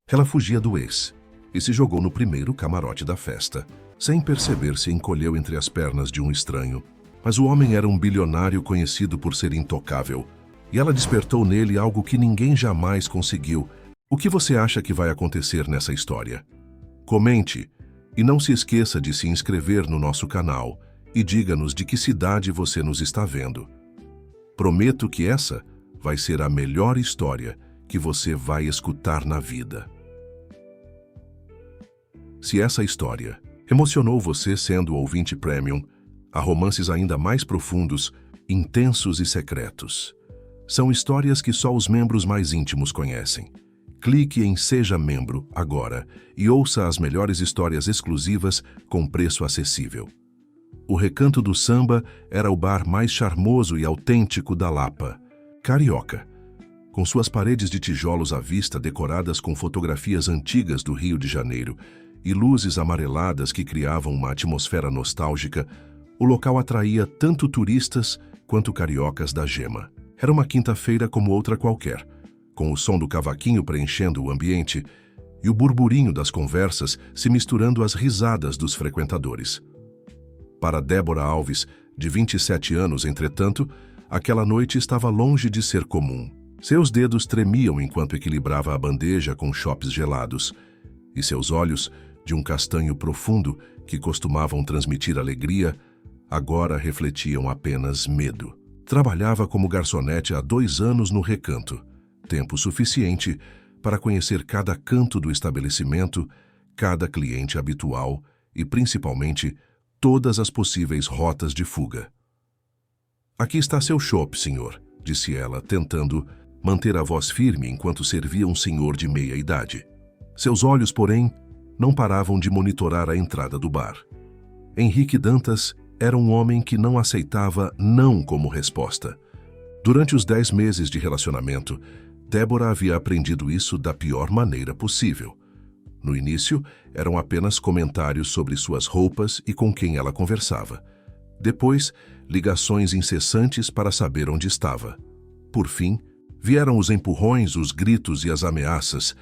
Ela fugia do ex e se jogou no primeiro camarote da festa. Sem perceber, se encolheu entre as pernas de um estranho. Mas o homem era um bilionário conhecido por ser intocável. E ela despertou nele algo que ninguém jamais conseguiu. O que você acha que vai acontecer nessa história? Comente e não se esqueça de se inscrever no nosso canal e diga-nos de que cidade você nos está vendo. Prometo que essa vai ser a melhor história que você vai escutar na vida. Se essa história emocionou você sendo ouvinte premium, há romances ainda mais profundos, intensos e secretos. São histórias que só os membros mais íntimos conhecem. Clique em Seja Membro agora e ouça as melhores histórias exclusivas com preço acessível. O Recanto do Samba era o bar mais charmoso e autêntico da Lapa, carioca. Com suas paredes de tijolos à vista decoradas com fotografias antigas do Rio de Janeiro e luzes amareladas que criavam uma atmosfera nostálgica, o local atraía tanto turistas quanto cariocas da gema. Era uma quinta-feira como outra qualquer, com o som do cavaquinho preenchendo o ambiente e o burburinho das conversas se misturando às risadas dos frequentadores. Para Débora Alves, de 27 anos, entretanto, aquela noite estava longe de ser comum. Seus dedos tremiam enquanto equilibrava a bandeja com chopes gelados, e seus olhos, de um castanho profundo que costumavam transmitir alegria, agora refletiam apenas medo. Trabalhava como garçonete há 2 anos no Recanto, tempo suficiente para conhecer cada canto do estabelecimento, cada cliente habitual e, principalmente, todas as possíveis rotas de fuga. "Aqui está seu chopp, senhor", disse ela, tentando manter a voz firme enquanto servia um senhor de meia idade. Seus olhos, porém, não paravam de monitorar a entrada do bar. Henrique Dantas era um homem que não aceitava não como resposta. Durante os 10 meses de relacionamento, Débora havia aprendido isso da pior maneira possível. No início, eram apenas comentários sobre suas roupas e com quem ela conversava. Depois, ligações incessantes para saber onde estava. Por fim, vieram os empurrões, os gritos e as ameaças.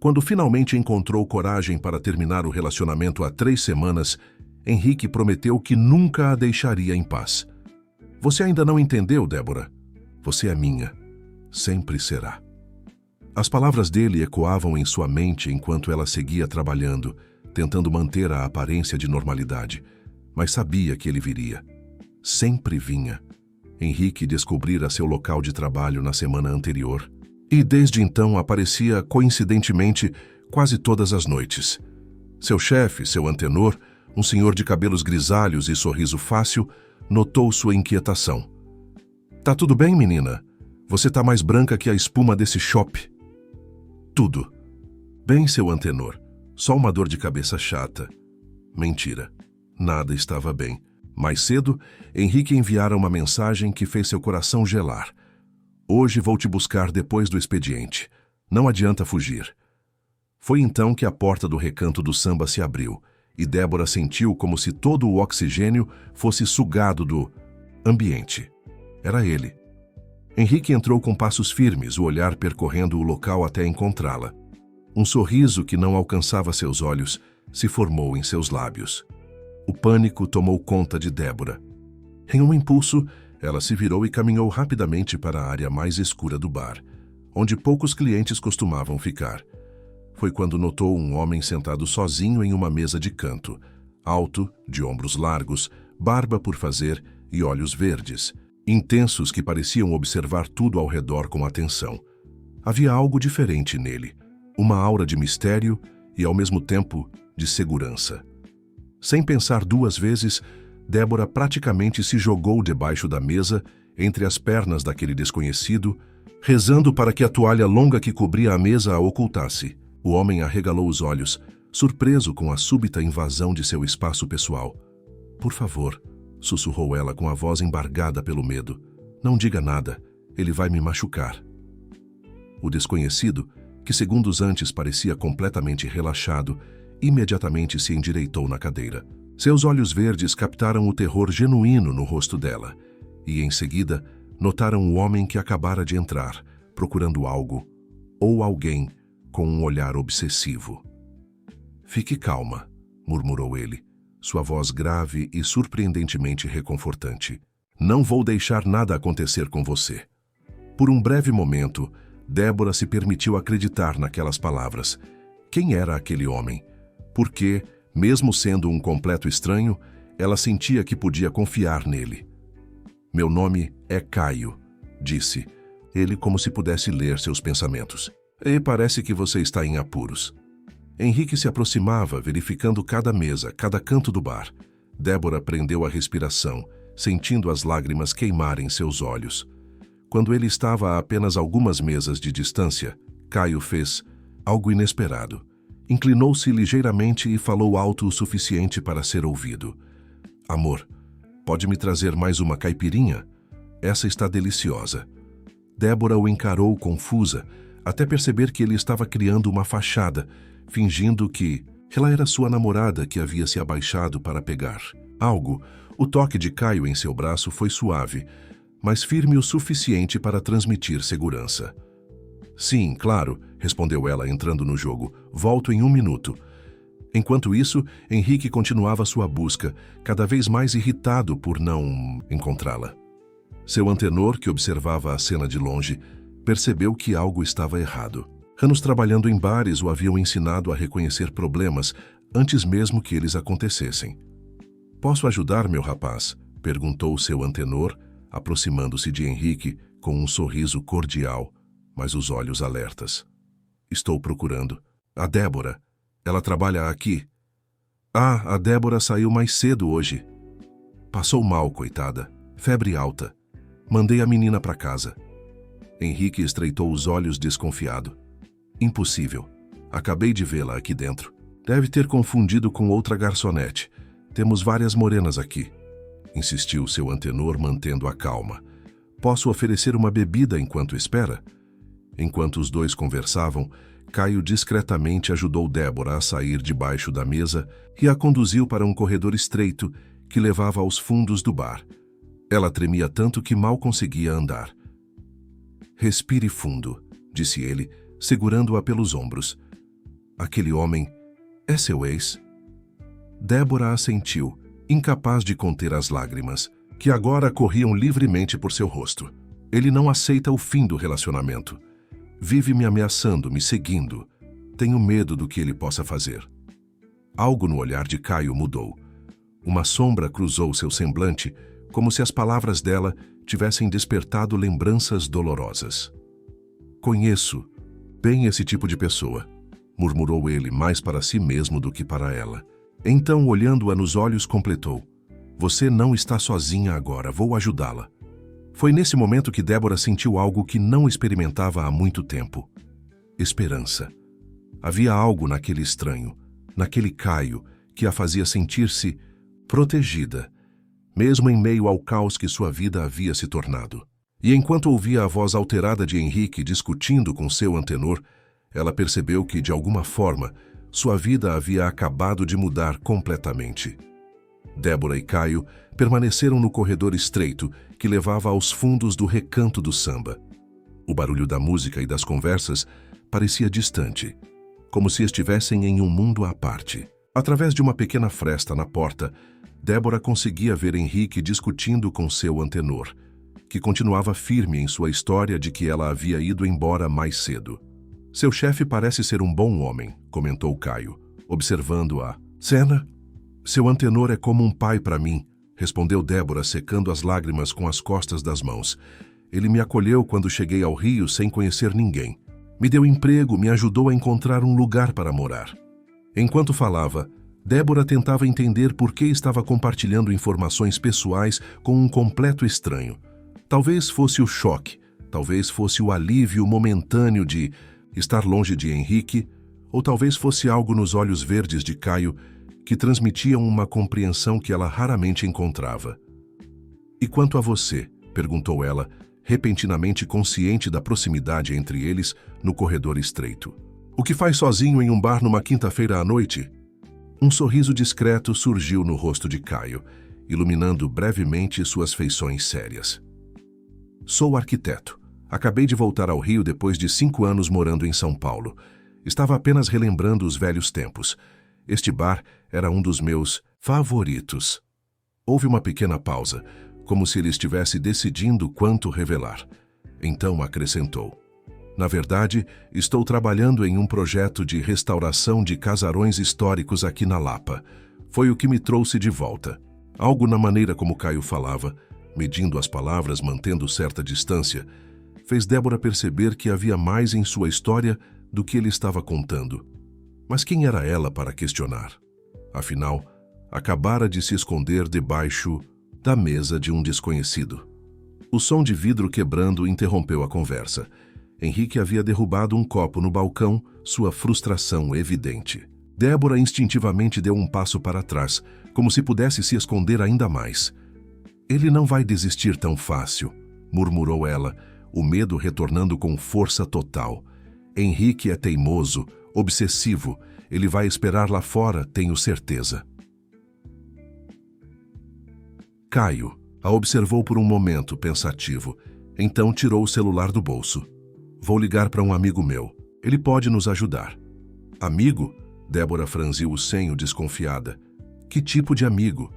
Quando finalmente encontrou coragem para terminar o relacionamento há 3 semanas, Henrique prometeu que nunca a deixaria em paz. "Você ainda não entendeu, Débora? Você é minha. Sempre será." As palavras dele ecoavam em sua mente enquanto ela seguia trabalhando, tentando manter a aparência de normalidade, mas sabia que ele viria. Sempre vinha. Henrique descobrira seu local de trabalho na semana anterior, e desde então aparecia coincidentemente quase todas as noites. Seu chefe, seu antenor, um senhor de cabelos grisalhos e sorriso fácil, notou sua inquietação. "Tá tudo bem, menina? Você tá mais branca que a espuma desse chopp." "Tudo bem, seu antenor. Só uma dor de cabeça chata." Mentira. Nada estava bem. Mais cedo, Henrique enviara uma mensagem que fez seu coração gelar. "Hoje vou te buscar depois do expediente. Não adianta fugir." Foi então que a porta do Recanto do Samba se abriu, e Débora sentiu como se todo o oxigênio fosse sugado do ambiente. Era ele. Henrique entrou com passos firmes, o olhar percorrendo o local até encontrá-la. Um sorriso que não alcançava seus olhos se formou em seus lábios. O pânico tomou conta de Débora. Em um impulso, ela se virou e caminhou rapidamente para a área mais escura do bar, onde poucos clientes costumavam ficar. Foi quando notou um homem sentado sozinho em uma mesa de canto, alto, de ombros largos, barba por fazer e olhos verdes, intensos que pareciam observar tudo ao redor com atenção. Havia algo diferente nele, uma aura de mistério e, ao mesmo tempo, de segurança. Sem pensar 2 vezes, Débora praticamente se jogou debaixo da mesa, entre as pernas daquele desconhecido, rezando para que a toalha longa que cobria a mesa a ocultasse. O homem arregalou os olhos, surpreso com a súbita invasão de seu espaço pessoal. "Por favor", sussurrou ela com a voz embargada pelo medo. "Não diga nada, ele vai me machucar." O desconhecido, que segundos antes parecia completamente relaxado, imediatamente se endireitou na cadeira. Seus olhos verdes captaram o terror genuíno no rosto dela, e em seguida notaram o homem que acabara de entrar, procurando algo ou alguém com um olhar obsessivo. "Fique calma", murmurou ele, sua voz grave e surpreendentemente reconfortante. "Não vou deixar nada acontecer com você." Por um breve momento, Débora se permitiu acreditar naquelas palavras. Quem era aquele homem? Porque, mesmo sendo um completo estranho, ela sentia que podia confiar nele. "Meu nome é Caio", disse, ele como se pudesse ler seus pensamentos. "E parece que você está em apuros." Henrique se aproximava, verificando cada mesa, cada canto do bar. Débora prendeu a respiração, sentindo as lágrimas queimarem seus olhos. Quando ele estava a apenas algumas mesas de distância, Caio fez algo inesperado. Inclinou-se ligeiramente e falou alto o suficiente para ser ouvido. "Amor, pode me trazer mais uma caipirinha? Essa está deliciosa." Débora o encarou confusa, até perceber que ele estava criando uma fachada, fingindo que ela era sua namorada que havia se abaixado para pegar algo. O toque de Caio em seu braço foi suave, mas firme o suficiente para transmitir segurança. "Sim, claro", respondeu ela entrando no jogo. "Volto em 1 minuto." Enquanto isso, Henrique continuava sua busca, cada vez mais irritado por não encontrá-la. Seu antenor, que observava a cena de longe, percebeu que algo estava errado. Anos trabalhando em bares o haviam ensinado a reconhecer problemas antes mesmo que eles acontecessem. "Posso ajudar, meu rapaz?", perguntou seu antenor, aproximando-se de Henrique com um sorriso cordial, mas os olhos alertas. "Estou procurando a Débora. Ela trabalha aqui." "Ah, a Débora saiu mais cedo hoje. Passou mal, coitada. Febre alta. Mandei a menina para casa." Henrique estreitou os olhos desconfiado. "Impossível. Acabei de vê-la aqui dentro. Deve ter confundido com outra garçonete. Temos várias morenas aqui", insistiu seu antenor, mantendo a calma. "Posso oferecer uma bebida enquanto espera?" Enquanto os dois conversavam, Caio discretamente ajudou Débora a sair debaixo da mesa e a conduziu para um corredor estreito que levava aos fundos do bar. Ela tremia tanto que mal conseguia andar. "Respire fundo", disse ele, segurando-a pelos ombros. "Aquele homem é seu ex?" Débora assentiu, incapaz de conter as lágrimas, que agora corriam livremente por seu rosto. "Ele não aceita o fim do relacionamento. Vive me ameaçando, me seguindo. Tenho medo do que ele possa fazer." Algo no olhar de Caio mudou. Uma sombra cruzou seu semblante, como se as palavras dela tivessem despertado lembranças dolorosas. "Conheço bem esse tipo de pessoa", murmurou ele mais para si mesmo do que para ela. Então, olhando-a nos olhos, completou: "Você não está sozinha agora, vou ajudá-la." Foi nesse momento que Débora sentiu algo que não experimentava há muito tempo: esperança. Havia algo naquele estranho, naquele Caio, que a fazia sentir-se protegida, mesmo em meio ao caos que sua vida havia se tornado. E enquanto ouvia a voz alterada de Henrique discutindo com seu antenor, ela percebeu que, de alguma forma, sua vida havia acabado de mudar completamente. Débora e Caio permaneceram no corredor estreito que levava aos fundos do recanto do samba. O barulho da música e das conversas parecia distante, como se estivessem em um mundo à parte. Através de uma pequena fresta na porta, Débora conseguia ver Henrique discutindo com seu antenor, que continuava firme em sua história de que ela havia ido embora mais cedo. "Seu chefe parece ser um bom homem", comentou Caio, observando a cena. "Seu antenor é como um pai para mim", respondeu Débora, secando as lágrimas com as costas das mãos. "Ele me acolheu quando cheguei ao Rio sem conhecer ninguém. Me deu emprego, me ajudou a encontrar um lugar para morar." Enquanto falava, Débora tentava entender por que estava compartilhando informações pessoais com um completo estranho. Talvez fosse o choque, talvez fosse o alívio momentâneo de estar longe de Henrique, ou talvez fosse algo nos olhos verdes de Caio que transmitiam uma compreensão que ela raramente encontrava. "E quanto a você?", perguntou ela, repentinamente consciente da proximidade entre eles no corredor estreito. "O que faz sozinho em um bar numa quinta-feira à noite?" Um sorriso discreto surgiu no rosto de Caio, iluminando brevemente suas feições sérias. "Sou arquiteto. Acabei de voltar ao Rio depois de 5 anos morando em São Paulo. Estava apenas relembrando os velhos tempos. Este bar era um dos meus favoritos. Houve uma pequena pausa, como se ele estivesse decidindo quanto revelar. Então acrescentou: na verdade, estou trabalhando em um projeto de restauração de casarões históricos aqui na Lapa. Foi o que me trouxe de volta. Algo na maneira como Caio falava, medindo as palavras, mantendo certa distância, fez Débora perceber que havia mais em sua história do que ele estava contando. Mas quem era ela para questionar? Afinal, acabara de se esconder debaixo da mesa de um desconhecido. O som de vidro quebrando interrompeu a conversa. Henrique havia derrubado um copo no balcão, sua frustração evidente. Débora instintivamente deu um passo para trás, como se pudesse se esconder ainda mais. Ele não vai desistir tão fácil, murmurou ela, o medo retornando com força total. Henrique é teimoso, obsessivo. Ele vai esperar lá fora, tenho certeza. Caio a observou por um momento, pensativo. Então tirou o celular do bolso. Vou ligar para um amigo meu. Ele pode nos ajudar. Amigo? Débora franziu o senho, desconfiada. Que tipo de amigo?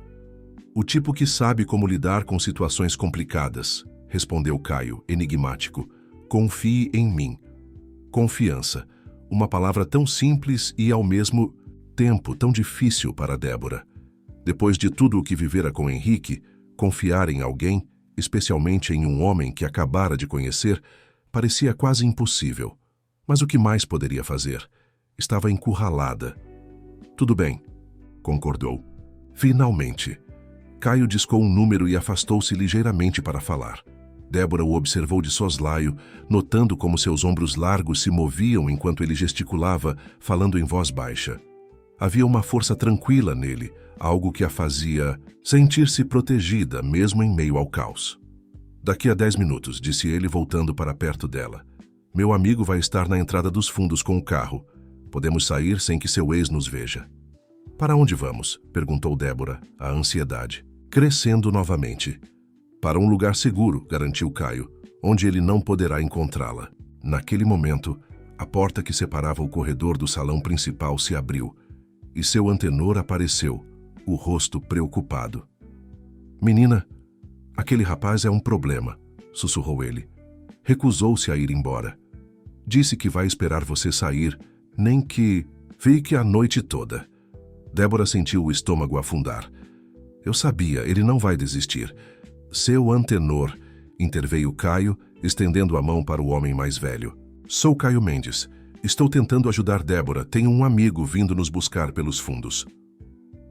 O tipo que sabe como lidar com situações complicadas, respondeu Caio, enigmático. Confie em mim. Confiança. Uma palavra tão simples e, ao mesmo tempo, tão difícil para Débora. Depois de tudo o que vivera com Henrique, confiar em alguém, especialmente em um homem que acabara de conhecer, parecia quase impossível. Mas o que mais poderia fazer? Estava encurralada. Tudo bem, concordou. Finalmente. Caio discou um número e afastou-se ligeiramente para falar. Débora o observou de soslaio, notando como seus ombros largos se moviam enquanto ele gesticulava, falando em voz baixa. Havia uma força tranquila nele, algo que a fazia sentir-se protegida, mesmo em meio ao caos. Daqui a 10 minutos, disse ele, voltando para perto dela. Meu amigo vai estar na entrada dos fundos com o carro. Podemos sair sem que seu ex nos veja. Para onde vamos? Perguntou Débora, a ansiedade, crescendo novamente. Para um lugar seguro, garantiu Caio, onde ele não poderá encontrá-la. Naquele momento, a porta que separava o corredor do salão principal se abriu, e seu antenor apareceu, o rosto preocupado. Menina, aquele rapaz é um problema, sussurrou ele. Recusou-se a ir embora. Disse que vai esperar você sair, nem que fique a noite toda. Débora sentiu o estômago afundar. Eu sabia, ele não vai desistir. Seu antenor, interveio Caio, estendendo a mão para o homem mais velho. Sou Caio Mendes. Estou tentando ajudar Débora. Tenho um amigo vindo nos buscar pelos fundos.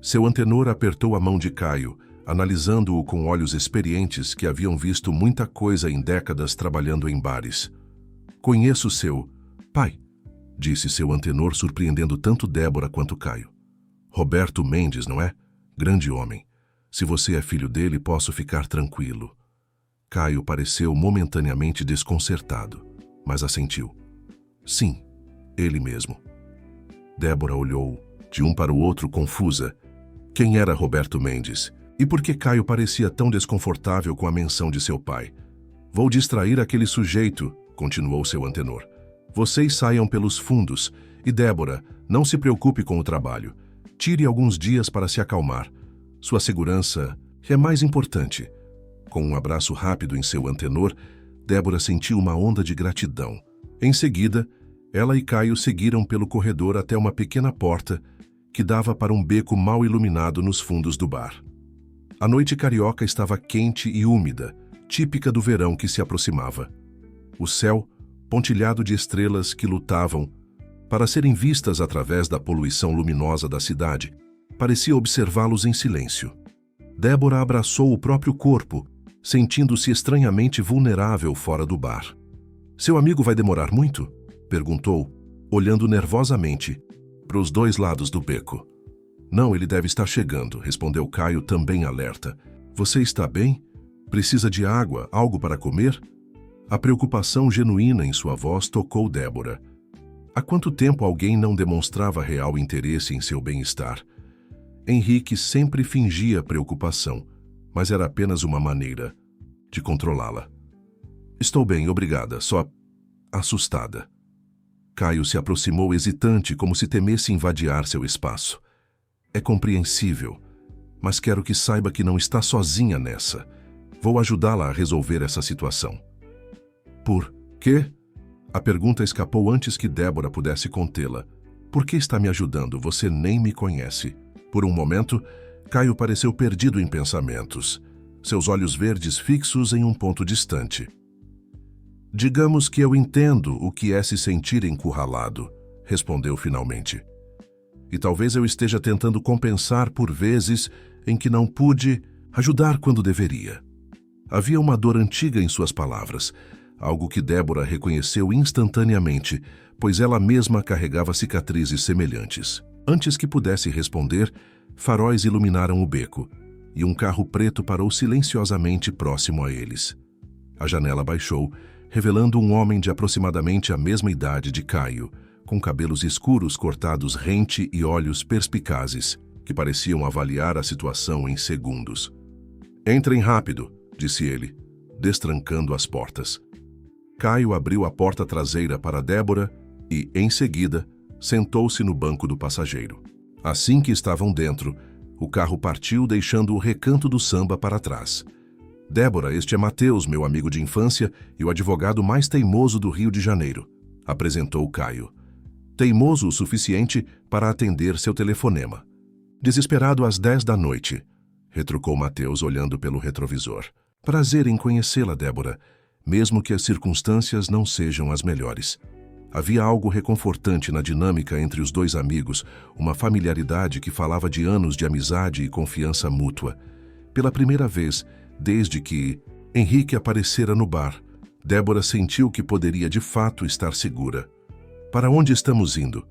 Seu antenor apertou a mão de Caio, analisando-o com olhos experientes que haviam visto muita coisa em décadas trabalhando em bares. Conheço seu pai, disse seu antenor, surpreendendo tanto Débora quanto Caio. Roberto Mendes, não é? Grande homem. Se você é filho dele, posso ficar tranquilo. Caio pareceu momentaneamente desconcertado, mas assentiu. Sim, ele mesmo. Débora olhou de um para o outro confusa. Quem era Roberto Mendes? E por que Caio parecia tão desconfortável com a menção de seu pai? Vou distrair aquele sujeito, continuou seu antenor. Vocês saiam pelos fundos e, Débora, não se preocupe com o trabalho. Tire alguns dias para se acalmar. Sua segurança é mais importante. Com um abraço rápido em seu antenor, Débora sentiu uma onda de gratidão. Em seguida, ela e Caio seguiram pelo corredor até uma pequena porta que dava para um beco mal iluminado nos fundos do bar. A noite carioca estava quente e úmida, típica do verão que se aproximava. O céu, pontilhado de estrelas que lutavam para serem vistas através da poluição luminosa da cidade, parecia observá-los em silêncio. Débora abraçou o próprio corpo, sentindo-se estranhamente vulnerável fora do bar. Seu amigo vai demorar muito? Perguntou, olhando nervosamente para os dois lados do beco. Não, ele deve estar chegando, respondeu Caio, também alerta. Você está bem? Precisa de água, algo para comer? A preocupação genuína em sua voz tocou Débora. Há quanto tempo alguém não demonstrava real interesse em seu bem-estar? Henrique sempre fingia preocupação, mas era apenas uma maneira de controlá-la. Estou bem, obrigada, só assustada. Caio se aproximou hesitante, como se temesse invadiar seu espaço. É compreensível, mas quero que saiba que não está sozinha nessa. Vou ajudá-la a resolver essa situação. Por quê? A pergunta escapou antes que Débora pudesse contê-la. Por que está me ajudando? Você nem me conhece. Por um momento, Caio pareceu perdido em pensamentos, seus olhos verdes fixos em um ponto distante. Digamos que eu entendo o que é se sentir encurralado, respondeu finalmente. E talvez eu esteja tentando compensar por vezes em que não pude ajudar quando deveria. Havia uma dor antiga em suas palavras, algo que Débora reconheceu instantaneamente, pois ela mesma carregava cicatrizes semelhantes. Antes que pudesse responder, faróis iluminaram o beco, e um carro preto parou silenciosamente próximo a eles. A janela baixou, revelando um homem de aproximadamente a mesma idade de Caio, com cabelos escuros cortados rente e olhos perspicazes, que pareciam avaliar a situação em segundos. "Entrem rápido", disse ele, destrancando as portas. Caio abriu a porta traseira para Débora e, em seguida, sentou-se no banco do passageiro. Assim que estavam dentro, o carro partiu deixando o Recanto do Samba para trás. "Débora, este é Mateus, meu amigo de infância e o advogado mais teimoso do Rio de Janeiro", apresentou Caio. Teimoso o suficiente para atender seu telefonema. "Desesperado às 10 da noite", retrucou Mateus olhando pelo retrovisor. "Prazer em conhecê-la, Débora, mesmo que as circunstâncias não sejam as melhores." Havia algo reconfortante na dinâmica entre os dois amigos, uma familiaridade que falava de anos de amizade e confiança mútua. Pela primeira vez, desde que Henrique aparecera no bar, Débora sentiu que poderia de fato estar segura. "Para onde estamos indo?",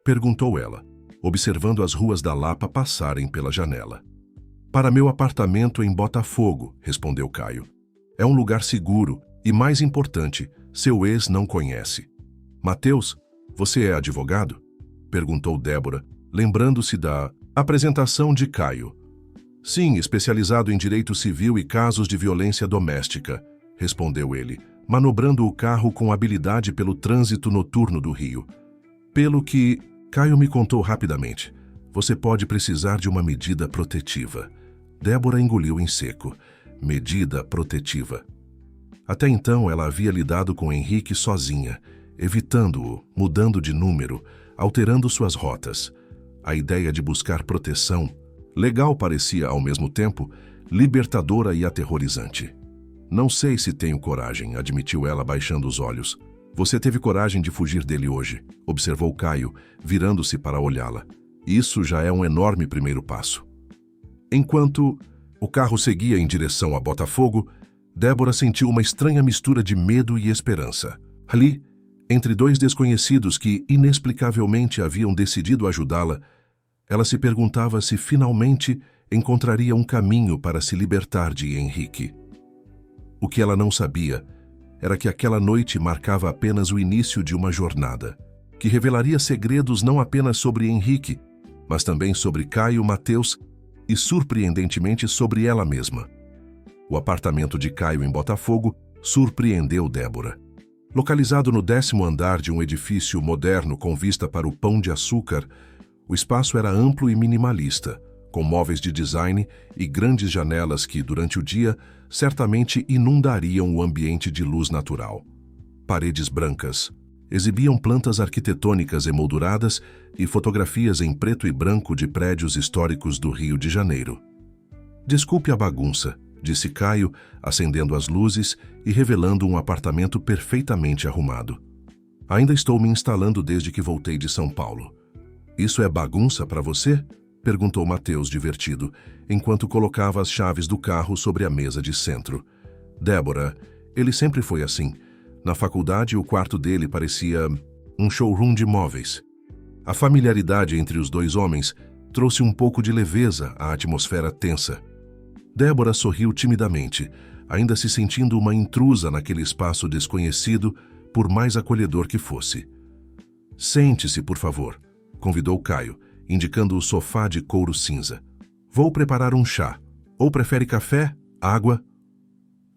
perguntou ela, observando as ruas da Lapa passarem pela janela. "Para meu apartamento em Botafogo", respondeu Caio. "É um lugar seguro e, mais importante, seu ex não conhece." "Mateus, você é advogado?", perguntou Débora, lembrando-se da apresentação de Caio. "Sim, especializado em direito civil e casos de violência doméstica", respondeu ele, manobrando o carro com habilidade pelo trânsito noturno do Rio. "Pelo que Caio me contou rapidamente, você pode precisar de uma medida protetiva." Débora engoliu em seco. Medida protetiva. Até então ela havia lidado com Henrique sozinha, evitando-o, mudando de número, alterando suas rotas. A ideia de buscar proteção, legal parecia ao mesmo tempo, libertadora e aterrorizante. "Não sei se tenho coragem", admitiu ela baixando os olhos. "Você teve coragem de fugir dele hoje", observou Caio, virando-se para olhá-la. "Isso já é um enorme primeiro passo." Enquanto o carro seguia em direção a Botafogo, Débora sentiu uma estranha mistura de medo e esperança. Ali, entre dois desconhecidos que inexplicavelmente haviam decidido ajudá-la, ela se perguntava se finalmente encontraria um caminho para se libertar de Henrique. O que ela não sabia era que aquela noite marcava apenas o início de uma jornada, que revelaria segredos não apenas sobre Henrique, mas também sobre Caio, Mateus e, surpreendentemente, sobre ela mesma. O apartamento de Caio em Botafogo surpreendeu Débora. Localizado no 10º andar de um edifício moderno com vista para o Pão de Açúcar, o espaço era amplo e minimalista, com móveis de design e grandes janelas que, durante o dia, certamente inundariam o ambiente de luz natural. Paredes brancas exibiam plantas arquitetônicas emolduradas e fotografias em preto e branco de prédios históricos do Rio de Janeiro. "Desculpe a bagunça", disse Caio, acendendo as luzes e revelando um apartamento perfeitamente arrumado. "Ainda estou me instalando desde que voltei de São Paulo." "Isso é bagunça para você?", perguntou Mateus, divertido, enquanto colocava as chaves do carro sobre a mesa de centro. "Débora, ele sempre foi assim. Na faculdade, o quarto dele parecia um showroom de móveis." A familiaridade entre os dois homens trouxe um pouco de leveza à atmosfera tensa. Débora sorriu timidamente, ainda se sentindo uma intrusa naquele espaço desconhecido, por mais acolhedor que fosse. "Sente-se, por favor", convidou Caio, indicando o sofá de couro cinza. "Vou preparar um chá. Ou prefere café? Água?"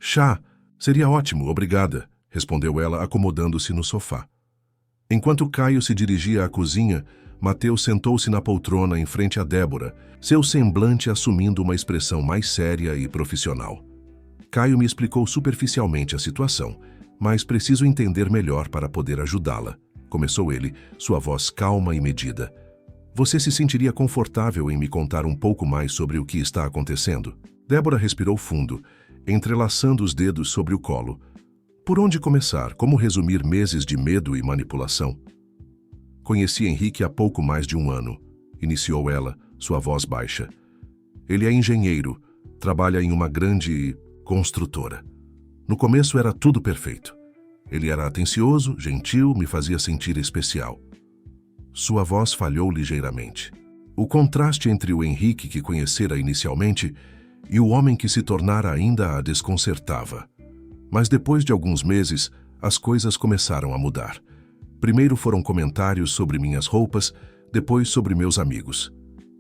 "Chá. Seria ótimo, obrigada", respondeu ela, acomodando-se no sofá. Enquanto Caio se dirigia à cozinha, Mateus sentou-se na poltrona em frente a Débora, seu semblante assumindo uma expressão mais séria e profissional. Caio me explicou superficialmente a situação, mas preciso entender melhor para poder ajudá-la, começou ele, sua voz calma e medida. Você se sentiria confortável em me contar um pouco mais sobre o que está acontecendo? Débora respirou fundo, entrelaçando os dedos sobre o colo. Por onde começar? Como resumir meses de medo e manipulação? Conheci Henrique há pouco mais de um ano, iniciou ela, sua voz baixa. Ele é engenheiro, trabalha em uma grande construtora. No começo era tudo perfeito. Ele era atencioso, gentil, me fazia sentir especial. Sua voz falhou ligeiramente. O contraste entre o Henrique que conhecera inicialmente e o homem que se tornara ainda a desconcertava. Mas depois de alguns meses, as coisas começaram a mudar. Primeiro foram comentários sobre minhas roupas, depois sobre meus amigos.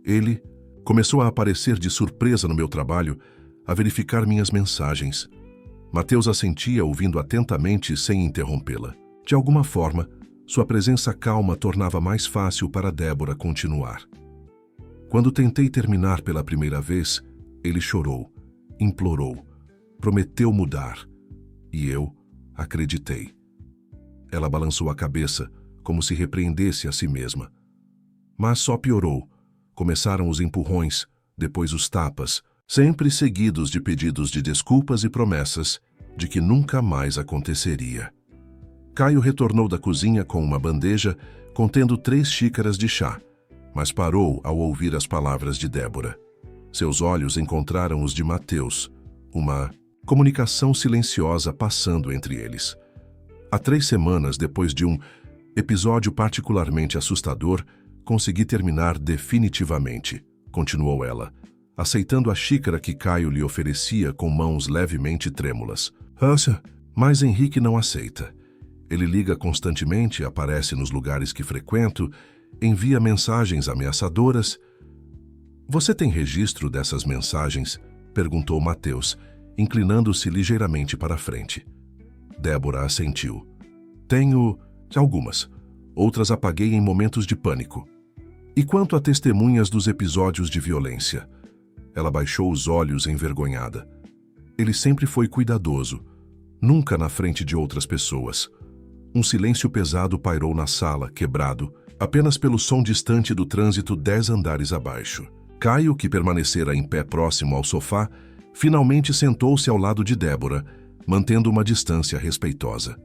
Ele começou a aparecer de surpresa no meu trabalho, a verificar minhas mensagens. Mateus assentia ouvindo atentamente sem interrompê-la. De alguma forma, sua presença calma tornava mais fácil para Débora continuar. Quando tentei terminar pela primeira vez, ele chorou, implorou, prometeu mudar. E eu acreditei. Ela balançou a cabeça, como se repreendesse a si mesma. Mas só piorou. Começaram os empurrões, depois os tapas, sempre seguidos de pedidos de desculpas e promessas de que nunca mais aconteceria. Caio retornou da cozinha com uma bandeja contendo 3 xícaras de chá, mas parou ao ouvir as palavras de Débora. Seus olhos encontraram os de Mateus, uma comunicação silenciosa passando entre eles. Há 3 semanas depois de um episódio particularmente assustador, consegui terminar definitivamente, continuou ela, aceitando a xícara que Caio lhe oferecia com mãos levemente trêmulas. Mas Henrique não aceita. Ele liga constantemente, aparece nos lugares que frequento, envia mensagens ameaçadoras. Você tem registro dessas mensagens? Perguntou Mateus, inclinando-se ligeiramente para a frente. Débora assentiu. Tenho algumas. Outras apaguei em momentos de pânico. E quanto a testemunhas dos episódios de violência? Ela baixou os olhos envergonhada. Ele sempre foi cuidadoso, nunca na frente de outras pessoas. Um silêncio pesado pairou na sala, quebrado, apenas pelo som distante do trânsito 10 andares abaixo. Caio, que permanecera em pé próximo ao sofá, finalmente sentou-se ao lado de Débora, mantendo uma distância respeitosa.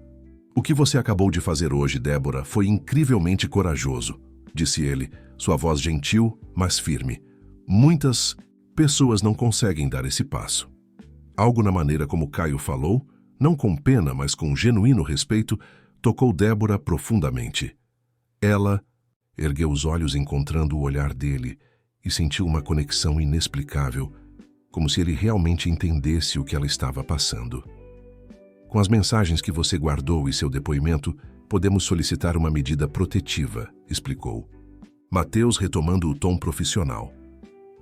O que você acabou de fazer hoje, Débora, foi incrivelmente corajoso, disse ele, sua voz gentil, mas firme. Muitas pessoas não conseguem dar esse passo. Algo na maneira como Caio falou, não com pena, mas com genuíno respeito, tocou Débora profundamente. Ela ergueu os olhos encontrando o olhar dele e sentiu uma conexão inexplicável, como se ele realmente entendesse o que ela estava passando. Com as mensagens que você guardou e seu depoimento, podemos solicitar uma medida protetiva, explicou. Mateus retomando o tom profissional.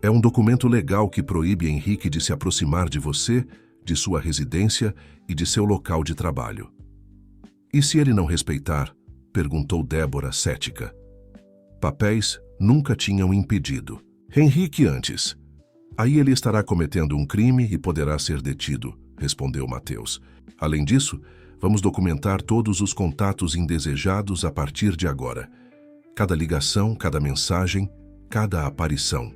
É um documento legal que proíbe Henrique de se aproximar de você, de sua residência e de seu local de trabalho. E se ele não respeitar? Perguntou Débora cética. Papéis nunca tinham impedido. Henrique antes. Aí ele estará cometendo um crime e poderá ser detido, respondeu Mateus. Além disso, vamos documentar todos os contatos indesejados a partir de agora. Cada ligação, cada mensagem, cada aparição.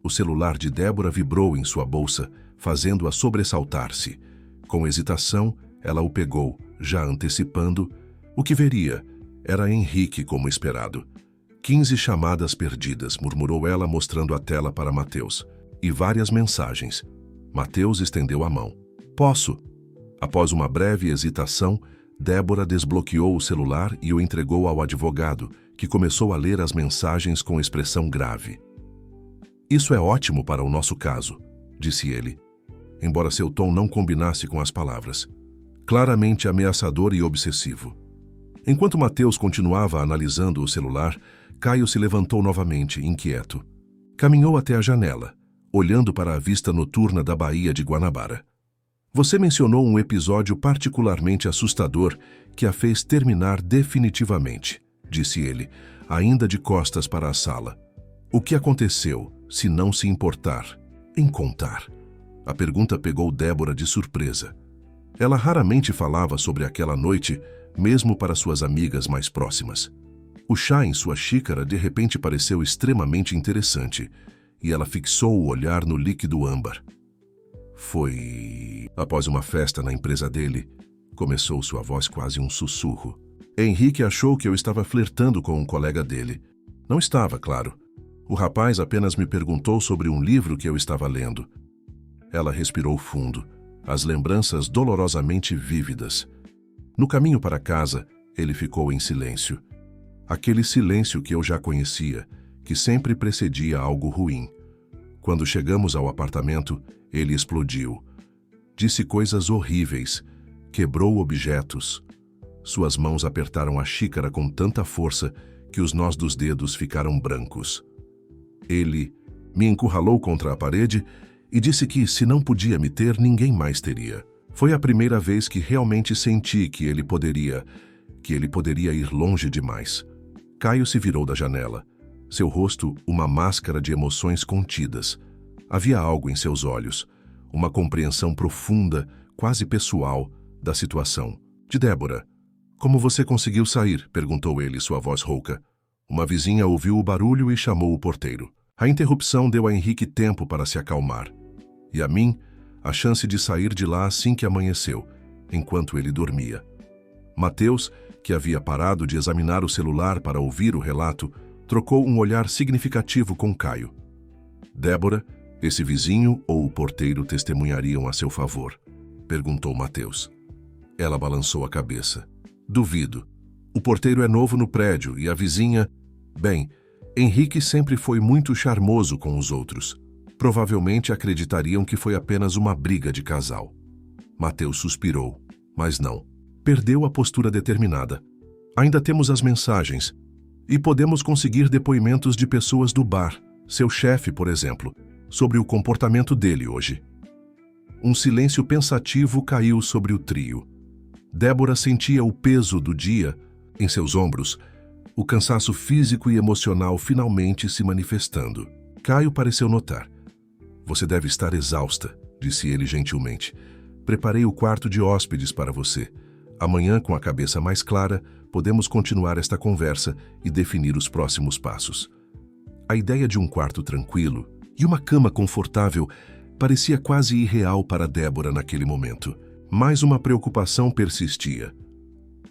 O celular de Débora vibrou em sua bolsa, fazendo-a sobressaltar-se. Com hesitação, ela o pegou, já antecipando. O que veria era Henrique como esperado. 15 chamadas perdidas, murmurou ela mostrando a tela para Mateus. E várias mensagens. Mateus estendeu a mão. Posso? Após uma breve hesitação, Débora desbloqueou o celular e o entregou ao advogado, que começou a ler as mensagens com expressão grave. Isso é ótimo para o nosso caso, disse ele, embora seu tom não combinasse com as palavras. Claramente ameaçador e obsessivo. Enquanto Mateus continuava analisando o celular, Caio se levantou novamente, inquieto. Caminhou até a janela, olhando para a vista noturna da Baía de Guanabara. Você mencionou um episódio particularmente assustador que a fez terminar definitivamente, disse ele, ainda de costas para a sala. O que aconteceu, se não se importar em contar? A pergunta pegou Débora de surpresa. Ela raramente falava sobre aquela noite, mesmo para suas amigas mais próximas. O chá em sua xícara de repente pareceu extremamente interessante, e ela fixou o olhar no líquido âmbar. Foi após uma festa na empresa dele, começou sua voz quase um sussurro. Henrique achou que eu estava flertando com um colega dele. Não estava, claro. O rapaz apenas me perguntou sobre um livro que eu estava lendo. Ela respirou fundo, as lembranças dolorosamente vívidas. No caminho para casa, ele ficou em silêncio. Aquele silêncio que eu já conhecia, que sempre precedia algo ruim. Quando chegamos ao apartamento, ele explodiu. Disse coisas horríveis, quebrou objetos. Suas mãos apertaram a xícara com tanta força que os nós dos dedos ficaram brancos. Ele me encurralou contra a parede e disse que, se não podia me ter, ninguém mais teria. Foi a primeira vez que realmente senti que ele poderia ir longe demais. Caio se virou da janela. Seu rosto, uma máscara de emoções contidas. Havia algo em seus olhos, uma compreensão profunda, quase pessoal, da situação. De Débora. Como você conseguiu sair? Perguntou ele, sua voz rouca. Uma vizinha ouviu o barulho e chamou o porteiro. A interrupção deu a Henrique tempo para se acalmar. E a mim, a chance de sair de lá assim que amanheceu, enquanto ele dormia. Mateus, que havia parado de examinar o celular para ouvir o relato, trocou um olhar significativo com Caio. Débora, esse vizinho ou o porteiro testemunhariam a seu favor? Perguntou Mateus. Ela balançou a cabeça. Duvido. O porteiro é novo no prédio e a vizinha... Bem, Henrique sempre foi muito charmoso com os outros. Provavelmente acreditariam que foi apenas uma briga de casal. Mateus suspirou, mas não. Perdeu a postura determinada. Ainda temos as mensagens. E podemos conseguir depoimentos de pessoas do bar, seu chefe, por exemplo, sobre o comportamento dele hoje. Um silêncio pensativo caiu sobre o trio. Débora sentia o peso do dia em seus ombros, o cansaço físico e emocional finalmente se manifestando. Caio pareceu notar. Você deve estar exausta, disse ele gentilmente. Preparei o quarto de hóspedes para você. Amanhã, com a cabeça mais clara, podemos continuar esta conversa e definir os próximos passos. A ideia de um quarto tranquilo e uma cama confortável parecia quase irreal para Débora naquele momento. Mas uma preocupação persistia.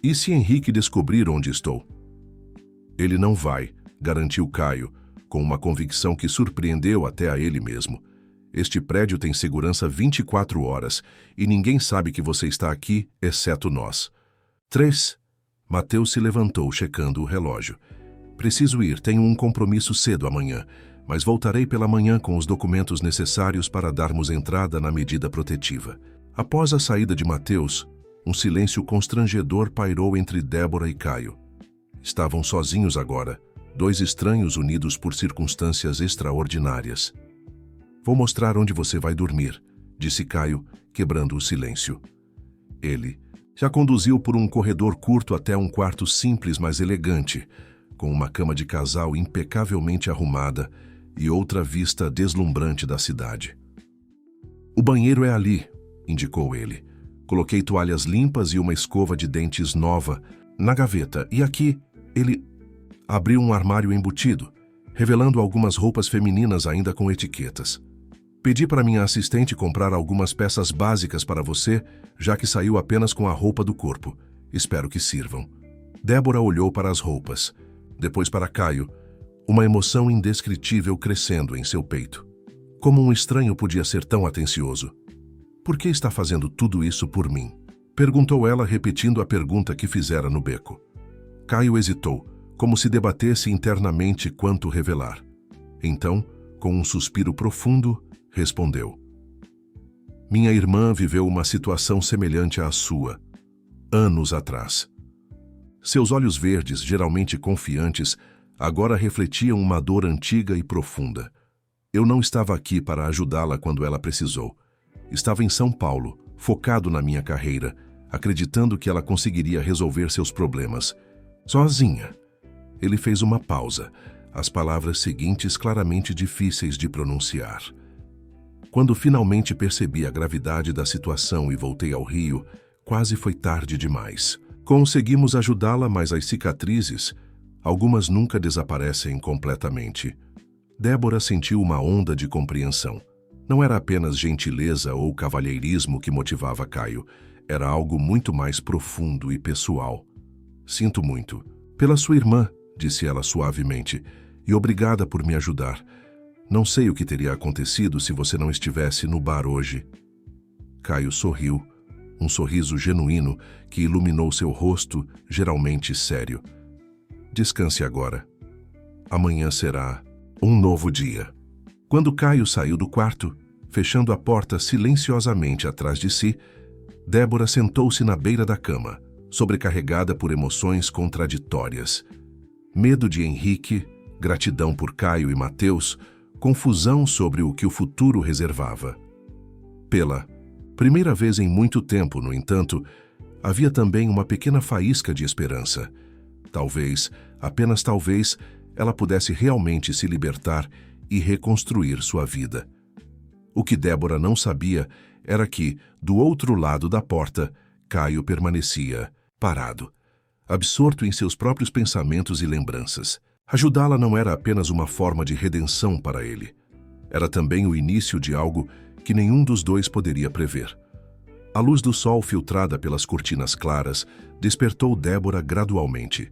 E se Henrique descobrir onde estou? Ele não vai, garantiu Caio, com uma convicção que surpreendeu até a ele mesmo. Este prédio tem segurança 24 horas e ninguém sabe que você está aqui, exceto nós. 3. Mateus se levantou, checando o relógio. Preciso ir, tenho um compromisso cedo amanhã, mas voltarei pela manhã com os documentos necessários para darmos entrada na medida protetiva. Após a saída de Mateus, um silêncio constrangedor pairou entre Débora e Caio. Estavam sozinhos agora, dois estranhos unidos por circunstâncias extraordinárias. Vou mostrar onde você vai dormir, disse Caio, quebrando o silêncio. Ele já conduziu por um corredor curto até um quarto simples, mas elegante, com uma cama de casal impecavelmente arrumada e outra vista deslumbrante da cidade. O banheiro é ali, indicou ele. Coloquei toalhas limpas e uma escova de dentes nova na gaveta, e aqui ele abriu um armário embutido, revelando algumas roupas femininas ainda com etiquetas. Pedi para minha assistente comprar algumas peças básicas para você, já que saiu apenas com a roupa do corpo. Espero que sirvam. Débora olhou para as roupas, depois para Caio, uma emoção indescritível crescendo em seu peito. Como um estranho podia ser tão atencioso? Por que está fazendo tudo isso por mim? Perguntou ela, repetindo a pergunta que fizera no beco. Caio hesitou, como se debatesse internamente quanto revelar. Então, com um suspiro profundo, respondeu. Minha irmã viveu uma situação semelhante à sua, anos atrás. Seus olhos verdes, geralmente confiantes, agora refletiam uma dor antiga e profunda. Eu não estava aqui para ajudá-la quando ela precisou. Estava em São Paulo, focado na minha carreira, acreditando que ela conseguiria resolver seus problemas. Sozinha. Ele fez uma pausa, as palavras seguintes claramente difíceis de pronunciar. Quando finalmente percebi a gravidade da situação e voltei ao Rio, quase foi tarde demais. Conseguimos ajudá-la, mas as cicatrizes, algumas nunca desaparecem completamente. Débora sentiu uma onda de compreensão. Não era apenas gentileza ou cavalheirismo que motivava Caio, era algo muito mais profundo e pessoal. Sinto muito. Pela sua irmã, disse ela suavemente, e obrigada por me ajudar. Não sei o que teria acontecido se você não estivesse no bar hoje. Caio sorriu, um sorriso genuíno que iluminou seu rosto, geralmente sério. Descanse agora. Amanhã será um novo dia. Quando Caio saiu do quarto, fechando a porta silenciosamente atrás de si, Débora sentou-se na beira da cama, sobrecarregada por emoções contraditórias. Medo de Henrique, gratidão por Caio e Mateus, confusão sobre o que o futuro reservava. Pela primeira vez em muito tempo, no entanto, havia também uma pequena faísca de esperança. Talvez, apenas talvez, ela pudesse realmente se libertar e reconstruir sua vida. O que Débora não sabia era que, do outro lado da porta, Caio permanecia parado, absorto em seus próprios pensamentos e lembranças. Ajudá-la não era apenas uma forma de redenção para ele. Era também o início de algo que nenhum dos dois poderia prever. A luz do sol filtrada pelas cortinas claras despertou Débora gradualmente.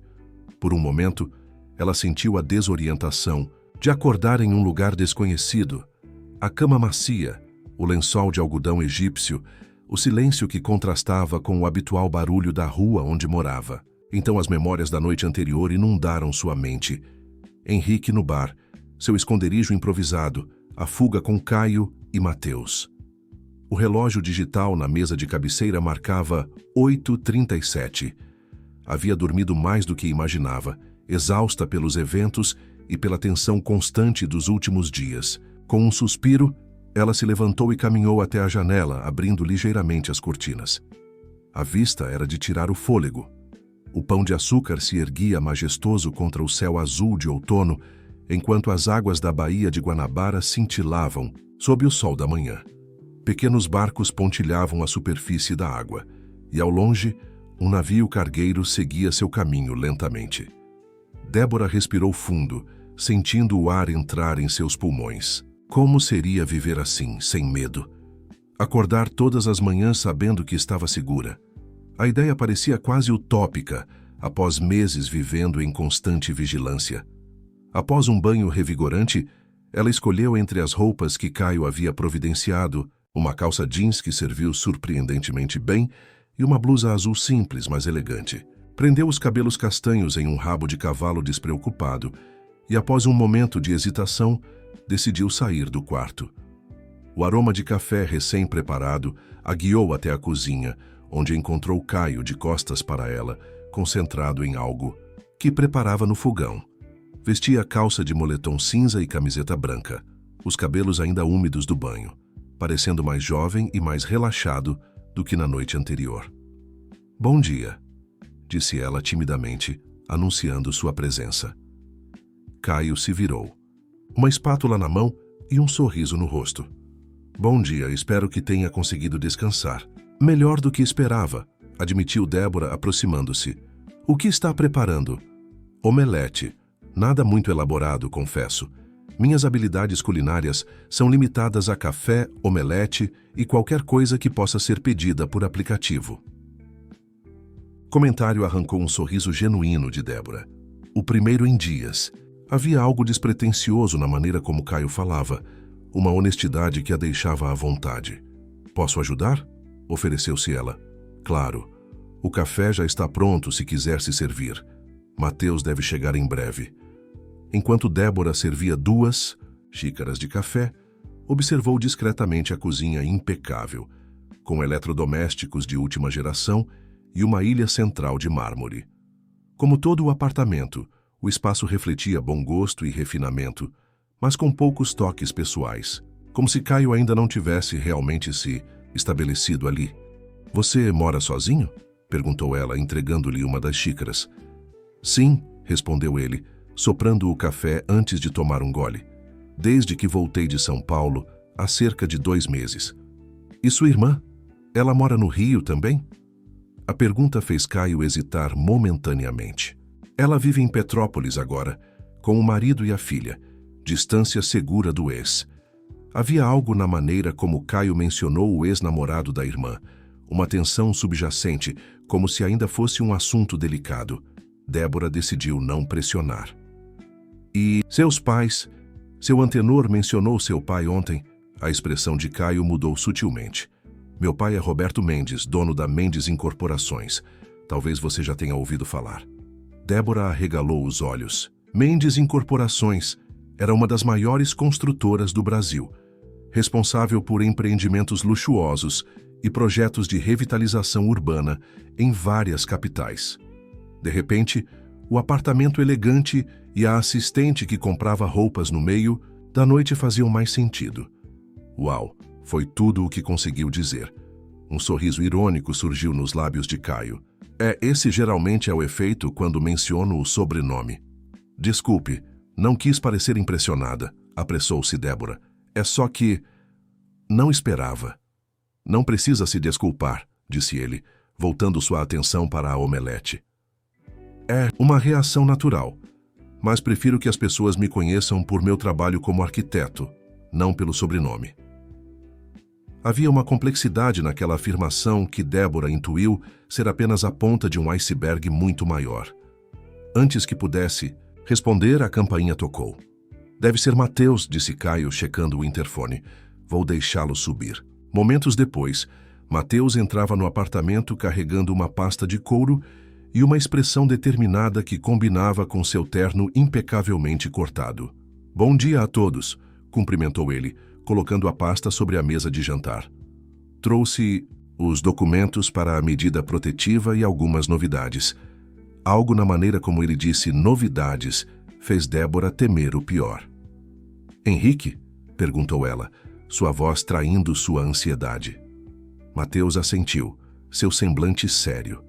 Por um momento, ela sentiu a desorientação de acordar em um lugar desconhecido. A cama macia, o lençol de algodão egípcio, o silêncio que contrastava com o habitual barulho da rua onde morava. Então as memórias da noite anterior inundaram sua mente. Henrique no bar, seu esconderijo improvisado, a fuga com Caio e Mateus. O relógio digital na mesa de cabeceira marcava 8h37. Havia dormido mais do que imaginava, exausta pelos eventos e pela tensão constante dos últimos dias. Com um suspiro, ela se levantou e caminhou até a janela, abrindo ligeiramente as cortinas. A vista era de tirar o fôlego. O pão de açúcar se erguia majestoso contra o céu azul de outono, enquanto as águas da Baía de Guanabara cintilavam sob o sol da manhã. Pequenos barcos pontilhavam a superfície da água, e ao longe, um navio cargueiro seguia seu caminho lentamente. Débora respirou fundo, sentindo o ar entrar em seus pulmões. Como seria viver assim, sem medo? Acordar todas as manhãs sabendo que estava segura. A ideia parecia quase utópica, após meses vivendo em constante vigilância. Após um banho revigorante, ela escolheu entre as roupas que Caio havia providenciado, uma calça jeans que serviu surpreendentemente bem e uma blusa azul simples, mas elegante. Prendeu os cabelos castanhos em um rabo de cavalo despreocupado e, após um momento de hesitação, decidiu sair do quarto. O aroma de café recém-preparado a guiou até a cozinha, onde encontrou Caio de costas para ela, concentrado em algo que preparava no fogão. Vestia calça de moletom cinza e camiseta branca, os cabelos ainda úmidos do banho, parecendo mais jovem e mais relaxado do que na noite anterior. "Bom dia", disse ela timidamente, anunciando sua presença. Caio se virou, uma espátula na mão e um sorriso no rosto. "Bom dia, espero que tenha conseguido descansar." "Melhor do que esperava", admitiu Débora, aproximando-se. "O que está preparando?" "Omelete. Nada muito elaborado, confesso. Minhas habilidades culinárias são limitadas a café, omelete e qualquer coisa que possa ser pedida por aplicativo." Comentário arrancou um sorriso genuíno de Débora. O primeiro em dias. Havia algo despretensioso na maneira como Caio falava, uma honestidade que a deixava à vontade. "Posso ajudar?" ofereceu-se ela. "Claro. O café já está pronto se quiser se servir. Mateus deve chegar em breve." Enquanto Débora servia 2 xícaras de café, observou discretamente a cozinha impecável, com eletrodomésticos de última geração e uma ilha central de mármore. Como todo o apartamento, o espaço refletia bom gosto e refinamento, mas com poucos toques pessoais, como se Caio ainda não tivesse realmente se estabelecido ali. Você mora sozinho? Perguntou ela, entregando-lhe uma das xícaras. Sim, respondeu ele, soprando o café antes de tomar um gole. Desde que voltei de São Paulo, há cerca de 2 meses. E sua irmã? Ela mora no Rio também? A pergunta fez Caio hesitar momentaneamente. Ela vive em Petrópolis agora, com o marido e a filha, distância segura do ex. Havia algo na maneira como Caio mencionou o ex-namorado da irmã, uma tensão subjacente, como se ainda fosse um assunto delicado. Débora decidiu não pressionar. E seus pais? Seu antenor mencionou seu pai ontem. A expressão de Caio mudou sutilmente. Meu pai é Roberto Mendes, dono da Mendes Incorporações. Talvez você já tenha ouvido falar. Débora arregalou os olhos. Mendes Incorporações era uma das maiores construtoras do Brasil, responsável por empreendimentos luxuosos e projetos de revitalização urbana em várias capitais. De repente, o apartamento elegante e a assistente que comprava roupas no meio da noite faziam mais sentido. Uau, foi tudo o que conseguiu dizer. Um sorriso irônico surgiu nos lábios de Caio. Esse geralmente é o efeito quando menciono o sobrenome. Desculpe, não quis parecer impressionada, apressou-se Débora. É só que... não esperava. Não precisa se desculpar, disse ele, voltando sua atenção para a omelete. É uma reação natural, mas prefiro que as pessoas me conheçam por meu trabalho como arquiteto, não pelo sobrenome. Havia uma complexidade naquela afirmação que Débora intuiu ser apenas a ponta de um iceberg muito maior. Antes que pudesse responder, a campainha tocou. Deve ser Mateus, disse Caio, checando o interfone. Vou deixá-lo subir. Momentos depois, Mateus entrava no apartamento carregando uma pasta de couro e uma expressão determinada que combinava com seu terno impecavelmente cortado. Bom dia a todos, cumprimentou ele, colocando a pasta sobre a mesa de jantar. Trouxe os documentos para a medida protetiva e algumas novidades. Algo na maneira como ele disse novidades fez Débora temer o pior. Henrique? Perguntou ela, sua voz traindo sua ansiedade. Mateus assentiu, seu semblante sério.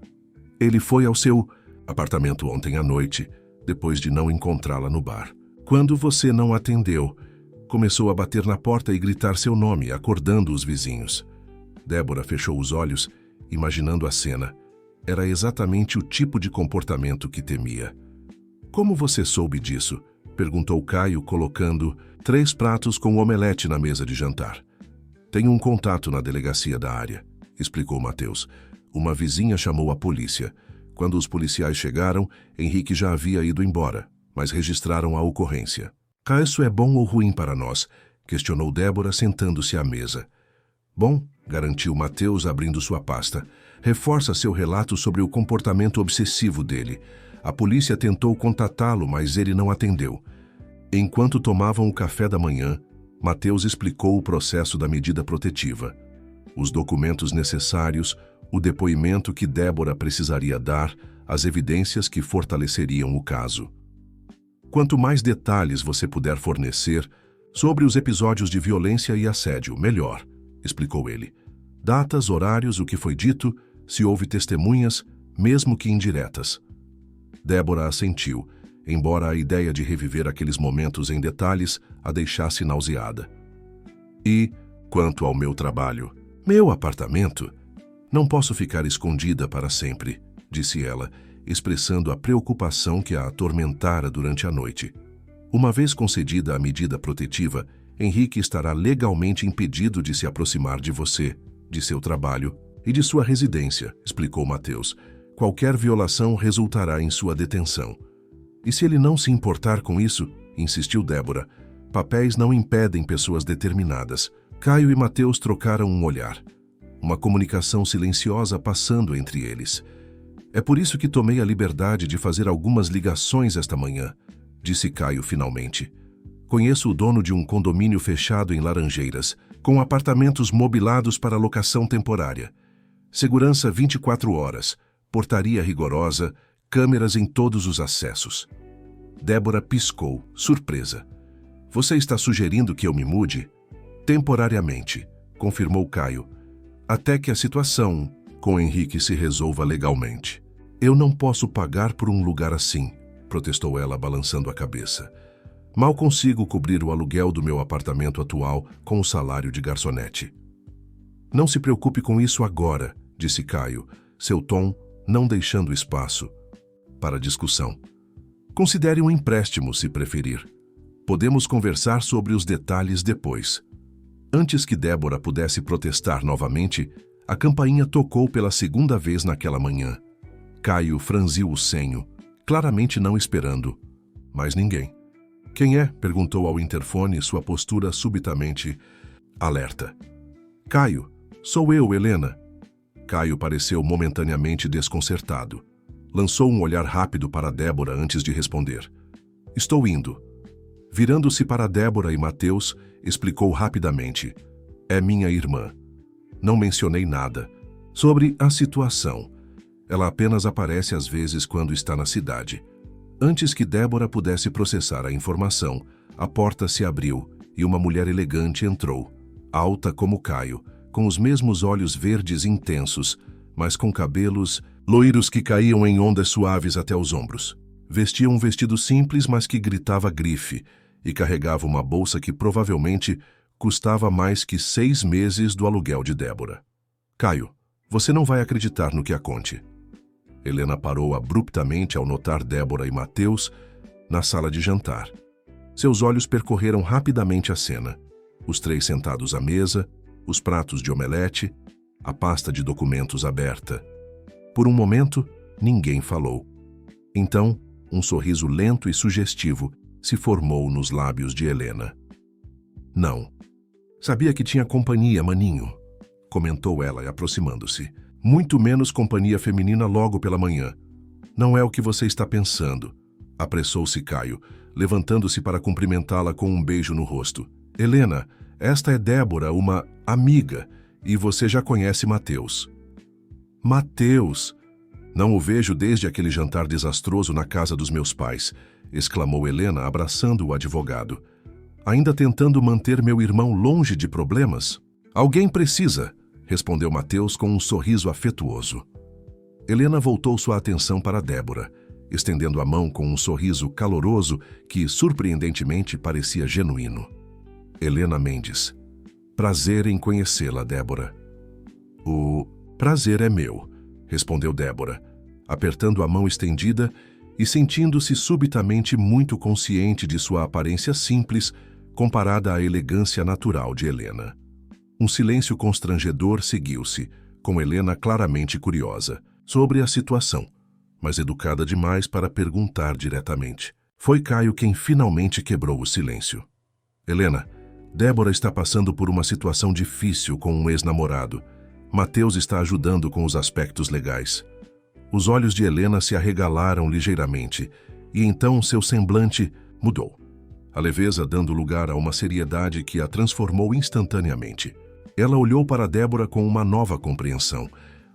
Ele foi ao seu apartamento ontem à noite, depois de não encontrá-la no bar. Quando você não atendeu, começou a bater na porta e gritar seu nome, acordando os vizinhos. Débora fechou os olhos, imaginando a cena. Era exatamente o tipo de comportamento que temia. Como você soube disso? Perguntou Caio, colocando 3 pratos com omelete na mesa de jantar. Tenho um contato na delegacia da área, explicou Mateus. Uma vizinha chamou a polícia. Quando os policiais chegaram, Henrique já havia ido embora, mas registraram a ocorrência. Isso é bom ou ruim para nós? Questionou Débora, sentando-se à mesa. Bom, garantiu Mateus, abrindo sua pasta. Reforça seu relato sobre o comportamento obsessivo dele. A polícia tentou contatá-lo, mas ele não atendeu. Enquanto tomavam o café da manhã, Mateus explicou o processo da medida protetiva, os documentos necessários, o depoimento que Débora precisaria dar, as evidências que fortaleceriam o caso. Quanto mais detalhes você puder fornecer sobre os episódios de violência e assédio, melhor, explicou ele. Datas, horários, o que foi dito, se houve testemunhas, mesmo que indiretas. Débora assentiu, embora a ideia de reviver aqueles momentos em detalhes a deixasse nauseada. E, quanto ao meu trabalho, meu apartamento, não posso ficar escondida para sempre, disse ela, expressando a preocupação que a atormentara durante a noite. Uma vez concedida a medida protetiva, Henrique estará legalmente impedido de se aproximar de você, de seu trabalho e de sua residência, explicou Mateus. Qualquer violação resultará em sua detenção. E se ele não se importar com isso, insistiu Débora, papéis não impedem pessoas determinadas. Caio e Mateus trocaram um olhar. Uma comunicação silenciosa passando entre eles. É por isso que tomei a liberdade de fazer algumas ligações esta manhã, disse Caio finalmente. Conheço o dono de um condomínio fechado em Laranjeiras, com apartamentos mobilados para locação temporária. Segurança 24 horas, portaria rigorosa, câmeras em todos os acessos. Débora piscou, surpresa. Você está sugerindo que eu me mude? Temporariamente, confirmou Caio. Até que a situação com Henrique se resolva legalmente. Eu não posso pagar por um lugar assim, protestou ela, balançando a cabeça. Mal consigo cobrir o aluguel do meu apartamento atual com o salário de garçonete. Não se preocupe com isso agora, disse Caio, seu tom não deixando espaço para discussão. Considere um empréstimo, se preferir. Podemos conversar sobre os detalhes depois. Antes que Débora pudesse protestar novamente, a campainha tocou pela segunda vez naquela manhã. Caio franziu o senho, claramente não esperando. Mas ninguém. Quem é? Perguntou ao interfone, sua postura subitamente alerta. Caio, sou eu, Helena. Caio pareceu momentaneamente desconcertado. Lançou um olhar rápido para Débora antes de responder. Estou indo. Virando-se para Débora e Mateus, explicou rapidamente. É minha irmã. Não mencionei nada sobre a situação. Ela apenas aparece às vezes quando está na cidade. Antes que Débora pudesse processar a informação, a porta se abriu e uma mulher elegante entrou, alta como Caio, com os mesmos olhos verdes intensos, mas com cabelos loiros que caíam em ondas suaves até os ombros. Vestia um vestido simples, mas que gritava grife, e carregava uma bolsa que provavelmente custava mais que 6 meses do aluguel de Débora. Caio, você não vai acreditar no que a conte. Helena parou abruptamente ao notar Débora e Mateus na sala de jantar. Seus olhos percorreram rapidamente a cena. Os três sentados à mesa, os pratos de omelete, a pasta de documentos aberta. Por um momento, ninguém falou. Então, um sorriso lento e sugestivo se formou nos lábios de Helena. Não. Sabia que tinha companhia, maninho, comentou ela, aproximando-se. Muito menos companhia feminina logo pela manhã. Não é o que você está pensando, apressou-se Caio, levantando-se para cumprimentá-la com um beijo no rosto. Helena, esta é Débora, uma amiga, e você já conhece Mateus. Mateus! Não o vejo desde aquele jantar desastroso na casa dos meus pais, exclamou Helena, abraçando o advogado. Ainda tentando manter meu irmão longe de problemas? Alguém precisa, respondeu Mateus com um sorriso afetuoso. Helena voltou sua atenção para Débora, estendendo a mão com um sorriso caloroso que, surpreendentemente, parecia genuíno. Helena Mendes. Prazer em conhecê-la, Débora. O prazer é meu, respondeu Débora, apertando a mão estendida e sentindo-se subitamente muito consciente de sua aparência simples comparada à elegância natural de Helena. Um silêncio constrangedor seguiu-se, com Helena claramente curiosa, sobre a situação, mas educada demais para perguntar diretamente. Foi Caio quem finalmente quebrou o silêncio. Helena, Débora está passando por uma situação difícil com um ex-namorado. Mateus está ajudando com os aspectos legais. Os olhos de Helena se arregalaram ligeiramente, e então seu semblante mudou, a leveza dando lugar a uma seriedade que a transformou instantaneamente. Ela olhou para Débora com uma nova compreensão,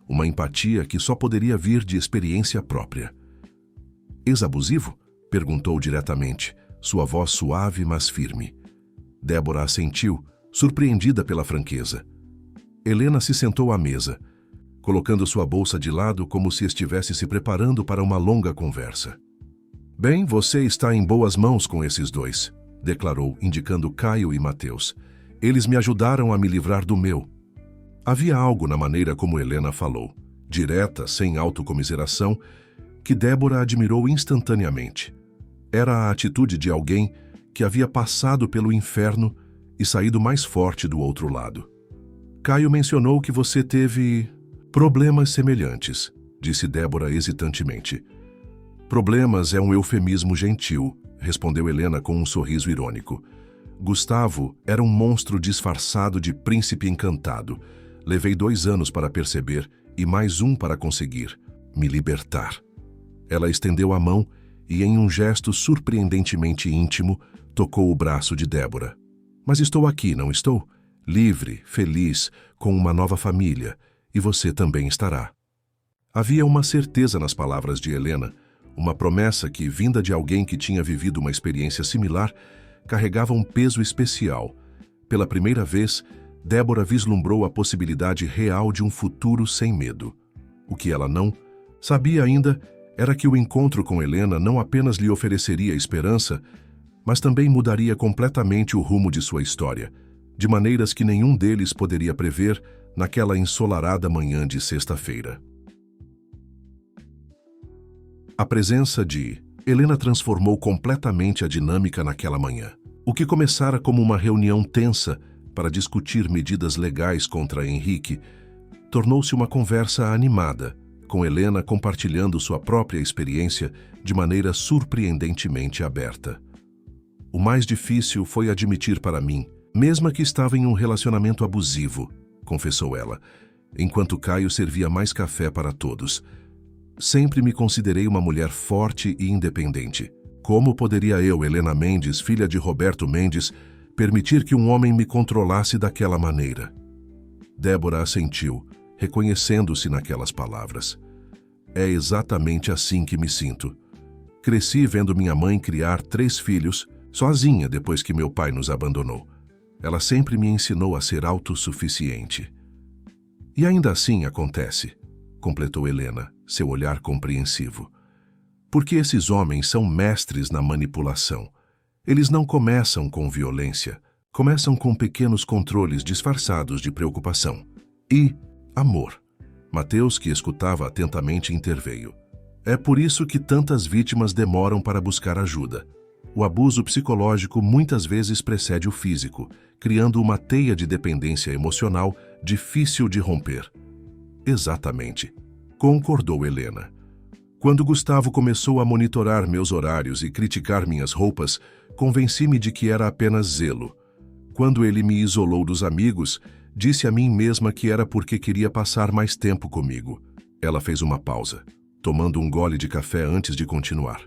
uma empatia que só poderia vir de experiência própria. Ex-abusivo? Perguntou diretamente, sua voz suave mas firme. Débora assentiu, surpreendida pela franqueza. Helena se sentou à mesa, colocando sua bolsa de lado como se estivesse se preparando para uma longa conversa. Bem, você está em boas mãos com esses dois, declarou, indicando Caio e Mateus. Eles me ajudaram a me livrar do meu. Havia algo na maneira como Helena falou, direta, sem autocomiseração, que Débora admirou instantaneamente. Era a atitude de alguém que havia passado pelo inferno e saído mais forte do outro lado. Caio mencionou que você teve problemas semelhantes, disse Débora hesitantemente. Problemas é um eufemismo gentil, respondeu Helena com um sorriso irônico. Gustavo era um monstro disfarçado de príncipe encantado. Levei 2 anos para perceber e mais um para conseguir me libertar. Ela estendeu a mão e, em um gesto surpreendentemente íntimo, tocou o braço de Débora. Mas estou aqui, não estou? Livre, feliz, com uma nova família, e você também estará. Havia uma certeza nas palavras de Helena, uma promessa que, vinda de alguém que tinha vivido uma experiência similar, carregava um peso especial. Pela primeira vez, Débora vislumbrou a possibilidade real de um futuro sem medo. O que ela não sabia ainda era que o encontro com Helena não apenas lhe ofereceria esperança, mas também mudaria completamente o rumo de sua história, de maneiras que nenhum deles poderia prever naquela ensolarada manhã de sexta-feira. A presença de Helena transformou completamente a dinâmica naquela manhã. O que começara como uma reunião tensa para discutir medidas legais contra Henrique, tornou-se uma conversa animada, com Helena compartilhando sua própria experiência de maneira surpreendentemente aberta. O mais difícil foi admitir para mim, mesmo que estava em um relacionamento abusivo, confessou ela, enquanto Caio servia mais café para todos. Sempre me considerei uma mulher forte e independente. Como poderia eu, Helena Mendes, filha de Roberto Mendes, permitir que um homem me controlasse daquela maneira? Débora assentiu, reconhecendo-se naquelas palavras. É exatamente assim que me sinto. Cresci vendo minha mãe criar 3 filhos, sozinha depois que meu pai nos abandonou. Ela sempre me ensinou a ser autossuficiente. E ainda assim acontece, completou Helena, seu olhar compreensivo. Porque esses homens são mestres na manipulação. Eles não começam com violência, começam com pequenos controles disfarçados de preocupação. E amor. Mateus, que escutava atentamente, interveio. É por isso que tantas vítimas demoram para buscar ajuda. O abuso psicológico muitas vezes precede o físico, criando uma teia de dependência emocional difícil de romper. Exatamente, concordou Helena. Quando Gustavo começou a monitorar meus horários e criticar minhas roupas, convenci-me de que era apenas zelo. Quando ele me isolou dos amigos, disse a mim mesma que era porque queria passar mais tempo comigo. Ela fez uma pausa, tomando um gole de café antes de continuar.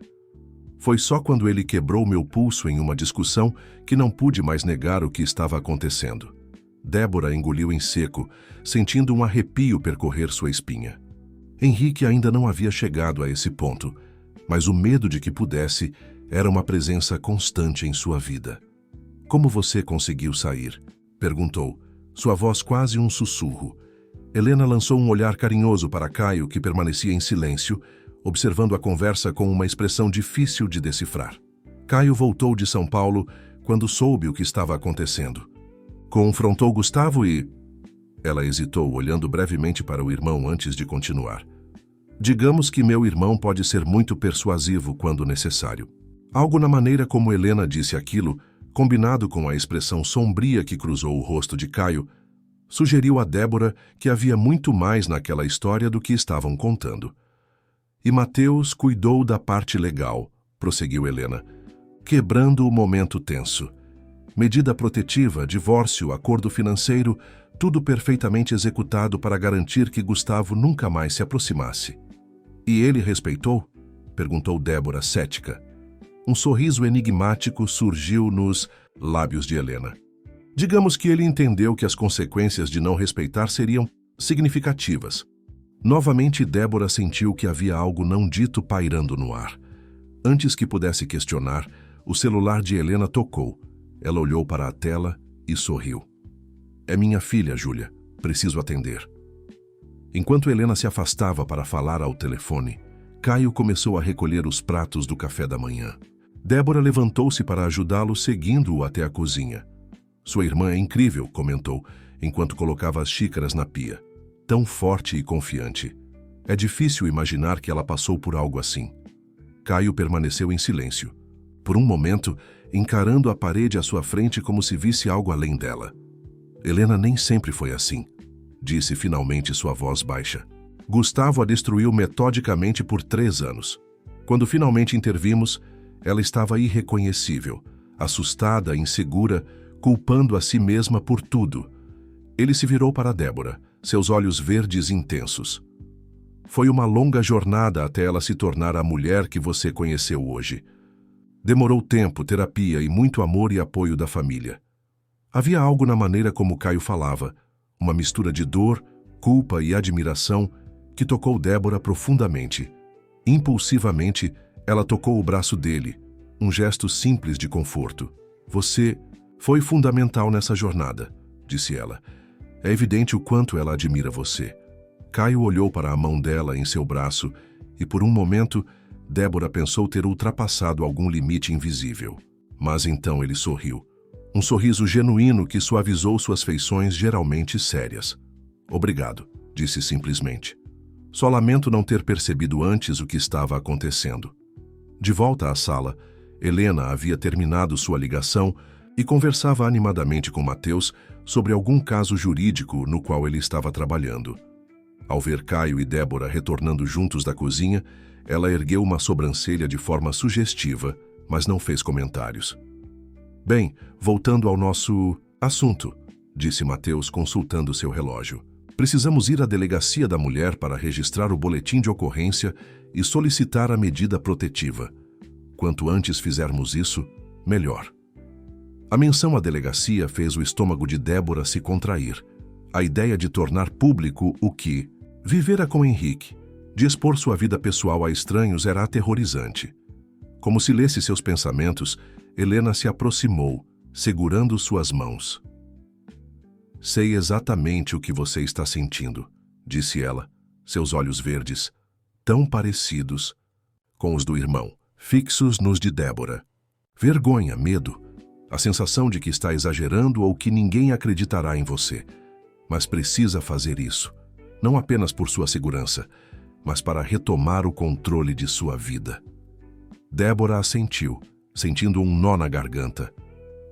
Foi só quando ele quebrou meu pulso em uma discussão que não pude mais negar o que estava acontecendo. Débora engoliu em seco, sentindo um arrepio percorrer sua espinha. Henrique ainda não havia chegado a esse ponto, mas o medo de que pudesse era uma presença constante em sua vida. Como você conseguiu sair? Perguntou, sua voz quase um sussurro. Helena lançou um olhar carinhoso para Caio, que permanecia em silêncio, observando a conversa com uma expressão difícil de decifrar. Caio voltou de São Paulo quando soube o que estava acontecendo. Confrontou Gustavo e... Ela hesitou, olhando brevemente para o irmão antes de continuar. Digamos que meu irmão pode ser muito persuasivo quando necessário. Algo na maneira como Helena disse aquilo, combinado com a expressão sombria que cruzou o rosto de Caio, sugeriu a Débora que havia muito mais naquela história do que estavam contando. E Mateus cuidou da parte legal, prosseguiu Helena, quebrando o momento tenso. Medida protetiva, divórcio, acordo financeiro, tudo perfeitamente executado para garantir que Gustavo nunca mais se aproximasse. E ele respeitou? Perguntou Débora, cética. Um sorriso enigmático surgiu nos lábios de Helena. Digamos que ele entendeu que as consequências de não respeitar seriam significativas. Novamente, Débora sentiu que havia algo não dito pairando no ar. Antes que pudesse questionar, o celular de Helena tocou. Ela olhou para a tela e sorriu. É minha filha, Júlia. Preciso atender. Enquanto Helena se afastava para falar ao telefone, Caio começou a recolher os pratos do café da manhã. Débora levantou-se para ajudá-lo, seguindo-o até a cozinha. Sua irmã é incrível, comentou, enquanto colocava as xícaras na pia. Tão forte e confiante. É difícil imaginar que ela passou por algo assim. Caio permaneceu em silêncio. Por um momento, encarando a parede à sua frente como se visse algo além dela. Helena nem sempre foi assim, disse finalmente sua voz baixa. Gustavo a destruiu metodicamente por 3 anos. Quando finalmente intervimos, ela estava irreconhecível, assustada, insegura, culpando a si mesma por tudo. Ele se virou para Débora, seus olhos verdes intensos. Foi uma longa jornada até ela se tornar a mulher que você conheceu hoje. Demorou tempo, terapia e muito amor e apoio da família. Havia algo na maneira como Caio falava, uma mistura de dor, culpa e admiração que tocou Débora profundamente. Impulsivamente, ela tocou o braço dele, um gesto simples de conforto. Você foi fundamental nessa jornada. disse ela. É evidente o quanto ela admira você. Caio olhou para a mão dela em seu braço e, por um momento, Débora pensou ter ultrapassado algum limite invisível. Mas então ele sorriu. Um sorriso genuíno que suavizou suas feições geralmente sérias. Obrigado, disse simplesmente. Só lamento não ter percebido antes o que estava acontecendo. De volta à sala, Helena havia terminado sua ligação e conversava animadamente com Mateus sobre algum caso jurídico no qual ele estava trabalhando. Ao ver Caio e Débora retornando juntos da cozinha, ela ergueu uma sobrancelha de forma sugestiva, mas não fez comentários. Bem, voltando ao nosso assunto, disse Mateus consultando seu relógio. Precisamos ir à delegacia da mulher para registrar o boletim de ocorrência e solicitar a medida protetiva. Quanto antes fizermos isso, melhor. A menção à delegacia fez o estômago de Débora se contrair. A ideia de tornar público o que vivera com Henrique, de expor sua vida pessoal a estranhos era aterrorizante. Como se lesse seus pensamentos, Helena se aproximou, segurando suas mãos. Sei exatamente o que você está sentindo, disse ela, seus olhos verdes, tão parecidos com os do irmão, fixos nos de Débora. Vergonha, medo, a sensação de que está exagerando ou que ninguém acreditará em você. Mas precisa fazer isso, não apenas por sua segurança, mas para retomar o controle de sua vida. Débora assentiu, sentindo um nó na garganta.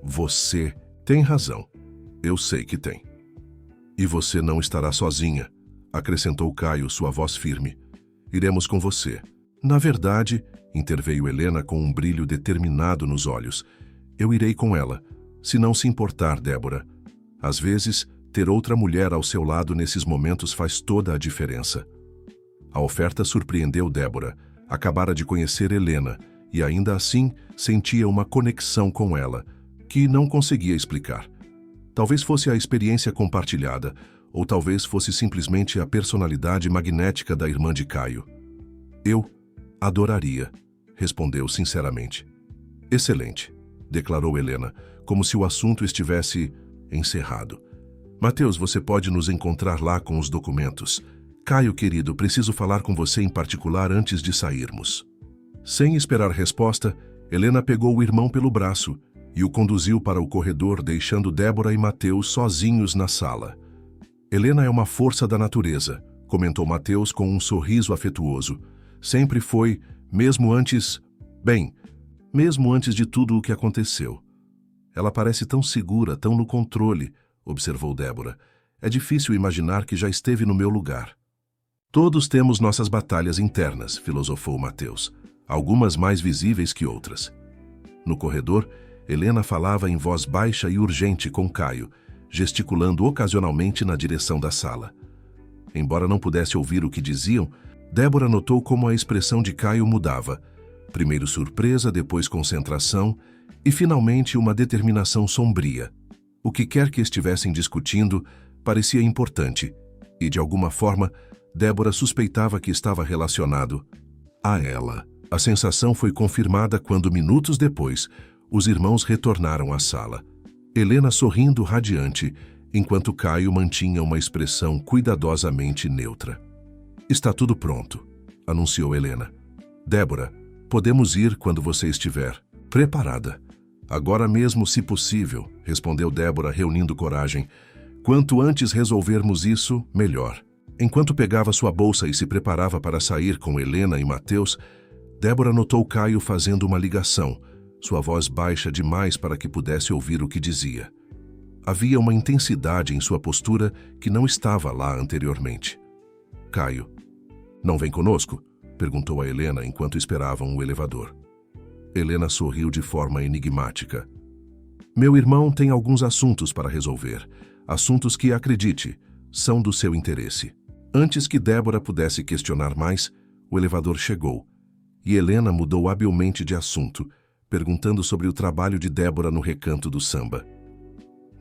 Você tem razão. Eu sei que tem. E você não estará sozinha, acrescentou Caio, sua voz firme. Iremos com você. Na verdade, interveio Helena com um brilho determinado nos olhos. Eu irei com ela, se não se importar, Débora. Às vezes, ter outra mulher ao seu lado nesses momentos faz toda a diferença. A oferta surpreendeu Débora. Acabara de conhecer Helena e ainda assim sentia uma conexão com ela, que não conseguia explicar. Talvez fosse a experiência compartilhada, ou talvez fosse simplesmente a personalidade magnética da irmã de Caio. Eu adoraria, respondeu sinceramente. Excelente, declarou Helena, como se o assunto estivesse encerrado. Mateus, você pode nos encontrar lá com os documentos. Caio, querido, preciso falar com você em particular antes de sairmos. Sem esperar resposta, Helena pegou o irmão pelo braço e o conduziu para o corredor, deixando Débora e Mateus sozinhos na sala. Helena é uma força da natureza, comentou Mateus com um sorriso afetuoso. Sempre foi, mesmo antes de tudo o que aconteceu. Ela parece tão segura, tão no controle, observou Débora. É difícil imaginar que já esteve no meu lugar. Todos temos nossas batalhas internas, filosofou Mateus, algumas mais visíveis que outras. No corredor, Helena falava em voz baixa e urgente com Caio, gesticulando ocasionalmente na direção da sala. Embora não pudesse ouvir o que diziam, Débora notou como a expressão de Caio mudava. Primeiro surpresa, depois concentração e, finalmente, uma determinação sombria. O que quer que estivessem discutindo parecia importante e, de alguma forma, Débora suspeitava que estava relacionado a ela. A sensação foi confirmada quando, minutos depois, os irmãos retornaram à sala. Helena sorrindo radiante, enquanto Caio mantinha uma expressão cuidadosamente neutra. Está tudo pronto, anunciou Helena. Débora, podemos ir quando você estiver preparada. Agora mesmo, se possível, respondeu Débora, reunindo coragem. Quanto antes resolvermos isso, melhor. Enquanto pegava sua bolsa e se preparava para sair com Helena e Mateus, Débora notou Caio fazendo uma ligação, sua voz baixa demais para que pudesse ouvir o que dizia. Havia uma intensidade em sua postura que não estava lá anteriormente. Caio, não vem conosco? Perguntou a Helena enquanto esperavam o elevador. Helena sorriu de forma enigmática. Meu irmão tem alguns assuntos para resolver. Assuntos que, acredite, são do seu interesse. Antes que Débora pudesse questionar mais, o elevador chegou, e Helena mudou habilmente de assunto, perguntando sobre o trabalho de Débora no recanto do samba.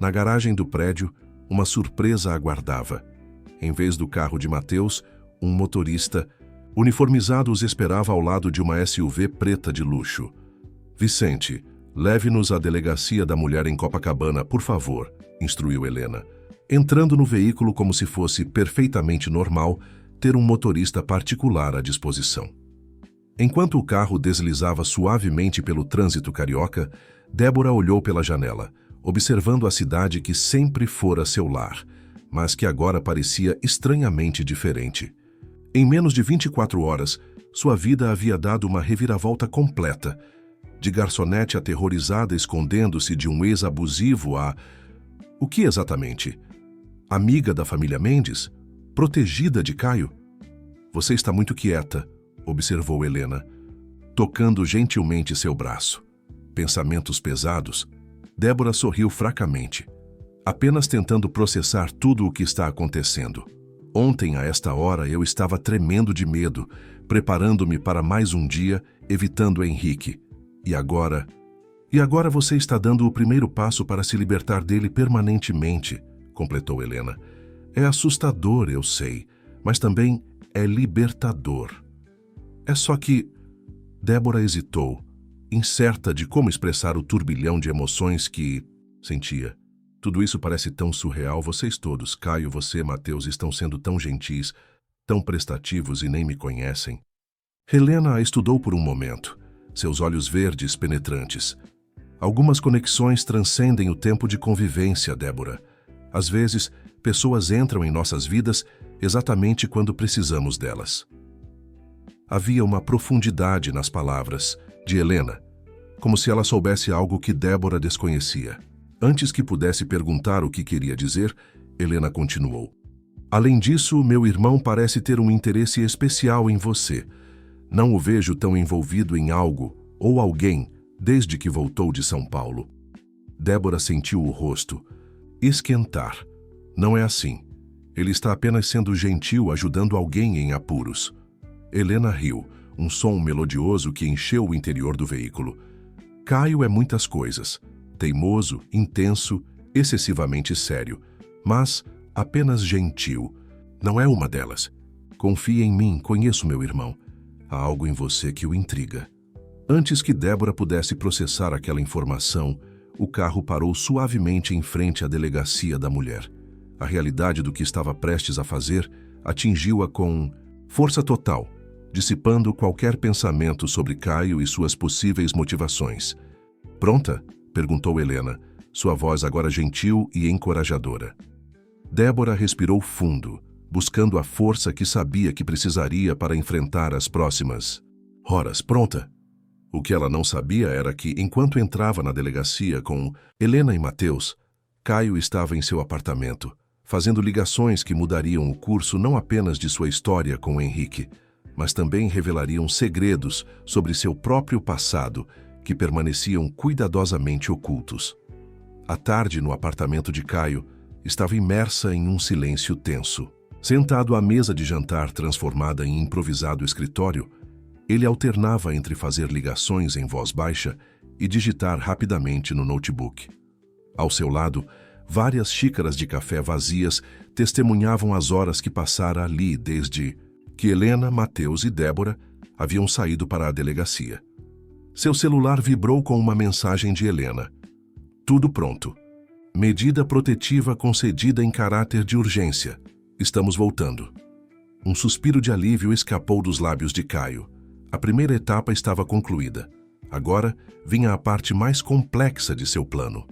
Na garagem do prédio, uma surpresa aguardava. Em vez do carro de Mateus, um motorista uniformizado os esperava ao lado de uma SUV preta de luxo. Vicente, leve-nos à delegacia da mulher em Copacabana, por favor, instruiu Helena, entrando no veículo como se fosse perfeitamente normal ter um motorista particular à disposição. Enquanto o carro deslizava suavemente pelo trânsito carioca, Débora olhou pela janela, observando a cidade que sempre fora seu lar, mas que agora parecia estranhamente diferente. Em menos de 24 horas, sua vida havia dado uma reviravolta completa. De garçonete aterrorizada escondendo-se de um ex-abusivo a... O que exatamente? Amiga da família Mendes? Protegida de Caio? Você está muito quieta, observou Helena, tocando gentilmente seu braço. Pensamentos pesados? Débora sorriu fracamente, apenas tentando processar tudo o que está acontecendo. Ontem, a esta hora, eu estava tremendo de medo, preparando-me para mais um dia, evitando Henrique. E agora você está dando o primeiro passo para se libertar dele permanentemente, completou Helena. É assustador, eu sei, mas também é libertador. É só que... Débora hesitou, incerta de como expressar o turbilhão de emoções que sentia. Tudo isso parece tão surreal. Vocês todos, Caio, você, Mateus, estão sendo tão gentis, tão prestativos e nem me conhecem. Helena a estudou por um momento, seus olhos verdes penetrantes. Algumas conexões transcendem o tempo de convivência, Débora. Às vezes, pessoas entram em nossas vidas exatamente quando precisamos delas. Havia uma profundidade nas palavras de Helena, como se ela soubesse algo que Débora desconhecia. Antes que pudesse perguntar o que queria dizer, Helena continuou. Além disso, meu irmão parece ter um interesse especial em você. Não o vejo tão envolvido em algo ou alguém desde que voltou de São Paulo. Débora sentiu o rosto esquentar. Não é assim. Ele está apenas sendo gentil ajudando alguém em apuros. Helena riu, um som melodioso que encheu o interior do veículo. Caio é muitas coisas. Teimoso, intenso, excessivamente sério, mas apenas gentil. Não é uma delas. Confie em mim, conheço meu irmão. Há algo em você que o intriga. Antes que Débora pudesse processar aquela informação, o carro parou suavemente em frente à delegacia da mulher. A realidade do que estava prestes a fazer atingiu-a com força total, dissipando qualquer pensamento sobre Caio e suas possíveis motivações. Pronta? Perguntou Helena, sua voz agora gentil e encorajadora. Débora respirou fundo, buscando a força que sabia que precisaria para enfrentar as próximas horas. Pronta? O que ela não sabia era que, enquanto entrava na delegacia com Helena e Mateus, Caio estava em seu apartamento, fazendo ligações que mudariam o curso não apenas de sua história com Henrique, mas também revelariam segredos sobre seu próprio passado que permaneciam cuidadosamente ocultos. A tarde, no apartamento de Caio, estava imersa em um silêncio tenso. Sentado à mesa de jantar transformada em improvisado escritório, ele alternava entre fazer ligações em voz baixa e digitar rapidamente no notebook. Ao seu lado, várias xícaras de café vazias testemunhavam as horas que passara ali desde que Helena, Mateus e Débora haviam saído para a delegacia. Seu celular vibrou com uma mensagem de Helena. Tudo pronto. Medida protetiva concedida em caráter de urgência. Estamos voltando. Um suspiro de alívio escapou dos lábios de Caio. A primeira etapa estava concluída. Agora vinha a parte mais complexa de seu plano.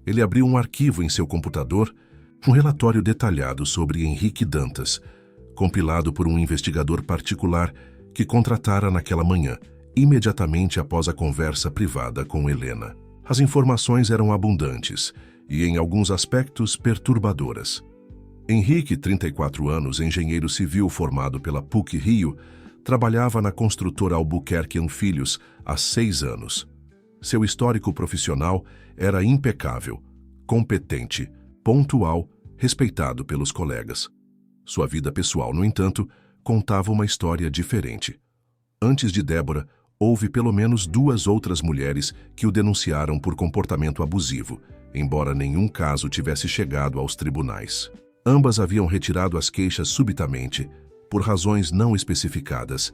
Ele abriu um arquivo em seu computador, um relatório detalhado sobre Henrique Dantas, compilado por um investigador particular que contratara naquela manhã, imediatamente após a conversa privada com Helena. As informações eram abundantes e, em alguns aspectos, perturbadoras. Henrique, 34 anos, engenheiro civil formado pela PUC-Rio, trabalhava na construtora Albuquerque & Filhos há 6 anos. Seu histórico profissional era impecável, competente, pontual, respeitado pelos colegas. Sua vida pessoal, no entanto, contava uma história diferente. Antes de Débora, houve pelo menos 2 outras mulheres que o denunciaram por comportamento abusivo, embora nenhum caso tivesse chegado aos tribunais. Ambas haviam retirado as queixas subitamente, por razões não especificadas.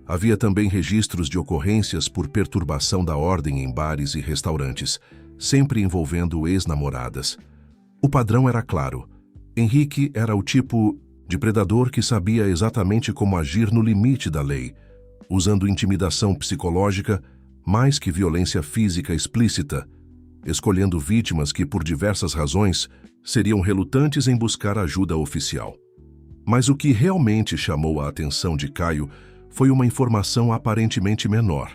Havia também registros de ocorrências por perturbação da ordem em bares e restaurantes, sempre envolvendo ex-namoradas. O padrão era claro. Henrique era o tipo de predador que sabia exatamente como agir no limite da lei, usando intimidação psicológica mais que violência física explícita, escolhendo vítimas que, por diversas razões, seriam relutantes em buscar ajuda oficial. Mas o que realmente chamou a atenção de Caio foi uma informação aparentemente menor.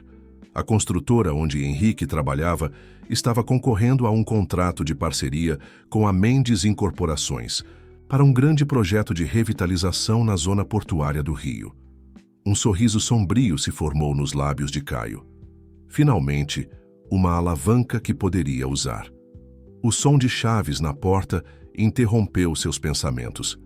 A construtora onde Henrique trabalhava estava concorrendo a um contrato de parceria com a Mendes Incorporações para um grande projeto de revitalização na zona portuária do Rio. Um sorriso sombrio se formou nos lábios de Caio. Finalmente, uma alavanca que poderia usar. O som de chaves na porta interrompeu seus pensamentos.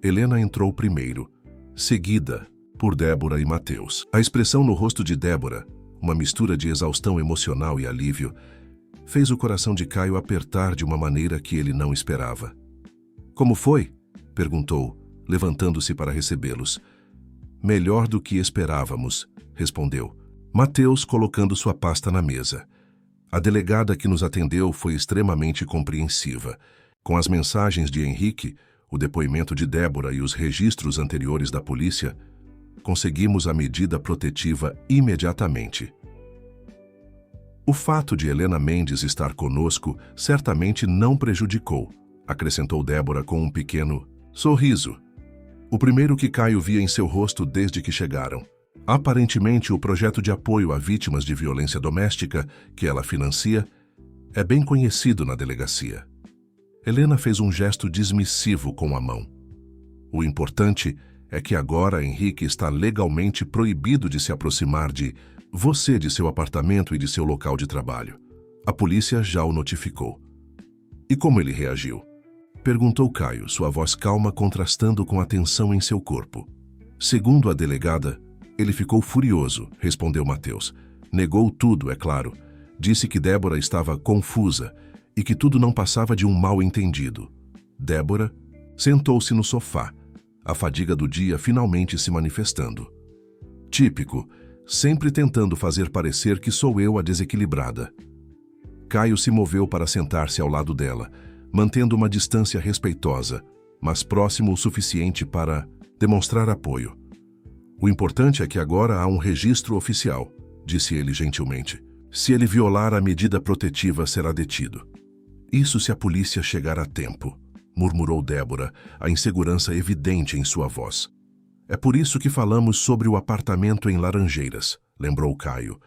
Helena entrou primeiro, seguida por Débora e Mateus. A expressão no rosto de Débora, uma mistura de exaustão emocional e alívio, fez o coração de Caio apertar de uma maneira que ele não esperava. "Como foi?" perguntou, levantando-se para recebê-los. "Melhor do que esperávamos", respondeu Mateus, colocando sua pasta na mesa. A delegada que nos atendeu foi extremamente compreensiva. Com as mensagens de Henrique, o depoimento de Débora e os registros anteriores da polícia, conseguimos a medida protetiva imediatamente. O fato de Helena Mendes estar conosco certamente não prejudicou, acrescentou Débora com um pequeno sorriso. O primeiro que Caio via em seu rosto desde que chegaram. Aparentemente, o projeto de apoio a vítimas de violência doméstica, que ela financia, é bem conhecido na delegacia. Helena fez um gesto dismissivo com a mão. O importante é que agora Henrique está legalmente proibido de se aproximar de você, de seu apartamento e de seu local de trabalho. A polícia já o notificou. E como ele reagiu? Perguntou Caio, sua voz calma contrastando com a tensão em seu corpo. Segundo a delegada, ele ficou furioso, respondeu Mateus. Negou tudo, é claro. Disse que Débora estava confusa e que tudo não passava de um mal-entendido. Débora sentou-se no sofá, a fadiga do dia finalmente se manifestando. Típico, sempre tentando fazer parecer que sou eu a desequilibrada. Caio se moveu para sentar-se ao lado dela, mantendo uma distância respeitosa, mas próximo o suficiente para demonstrar apoio. O importante é que agora há um registro oficial, disse ele gentilmente. Se ele violar a medida protetiva, será detido. Isso se a polícia chegar a tempo, murmurou Débora, a insegurança evidente em sua voz. É por isso que falamos sobre o apartamento em Laranjeiras, lembrou Caio,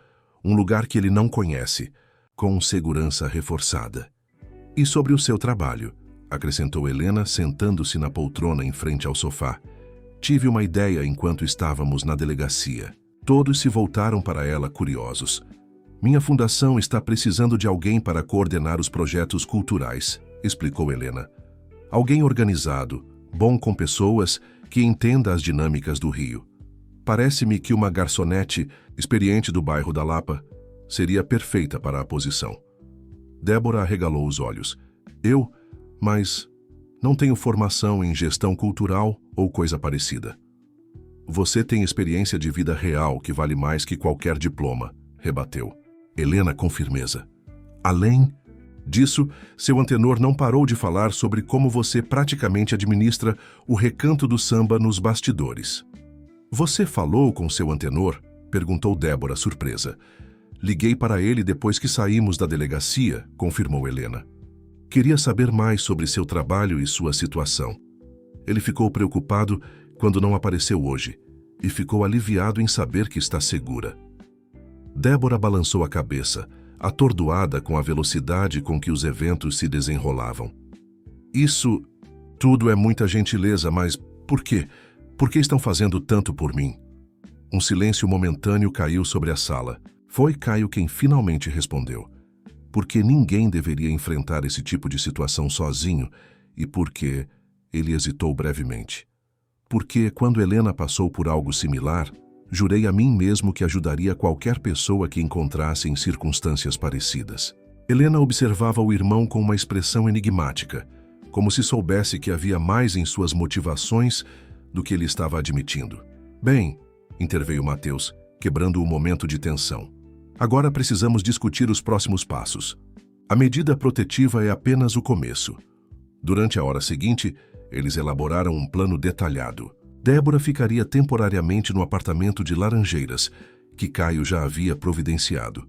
um lugar que ele não conhece, com segurança reforçada. E sobre o seu trabalho, acrescentou Helena, sentando-se na poltrona em frente ao sofá. Tive uma ideia enquanto estávamos na delegacia. Todos se voltaram para ela curiosos. Minha fundação está precisando de alguém para coordenar os projetos culturais, explicou Helena. Alguém organizado, bom com pessoas, que entenda as dinâmicas do Rio. Parece-me que uma garçonete, experiente do bairro da Lapa, seria perfeita para a posição. Débora arregalou os olhos. Mas não tenho formação em gestão cultural ou coisa parecida. Você tem experiência de vida real que vale mais que qualquer diploma, rebateu Helena com firmeza. Além disso, seu antenor não parou de falar sobre como você praticamente administra o recanto do samba nos bastidores. Você falou com seu antenor? Perguntou Débora, surpresa. Liguei para ele depois que saímos da delegacia, confirmou Helena. Queria saber mais sobre seu trabalho e sua situação. Ele ficou preocupado quando não apareceu hoje e ficou aliviado em saber que está segura. Débora balançou a cabeça, atordoada com a velocidade com que os eventos se desenrolavam. Isso tudo é muita gentileza, mas por quê? Por que estão fazendo tanto por mim? Um silêncio momentâneo caiu sobre a sala. Foi Caio quem finalmente respondeu. Porque ninguém deveria enfrentar esse tipo de situação sozinho e porque ele hesitou brevemente. Porque, quando Helena passou por algo similar, jurei a mim mesmo que ajudaria qualquer pessoa que encontrasse em circunstâncias parecidas. Helena observava o irmão com uma expressão enigmática, como se soubesse que havia mais em suas motivações do que ele estava admitindo. Bem, interveio Mateus, quebrando o momento de tensão. Agora precisamos discutir os próximos passos. A medida protetiva é apenas o começo. Durante a hora seguinte, eles elaboraram um plano detalhado. Débora ficaria temporariamente no apartamento de Laranjeiras, que Caio já havia providenciado.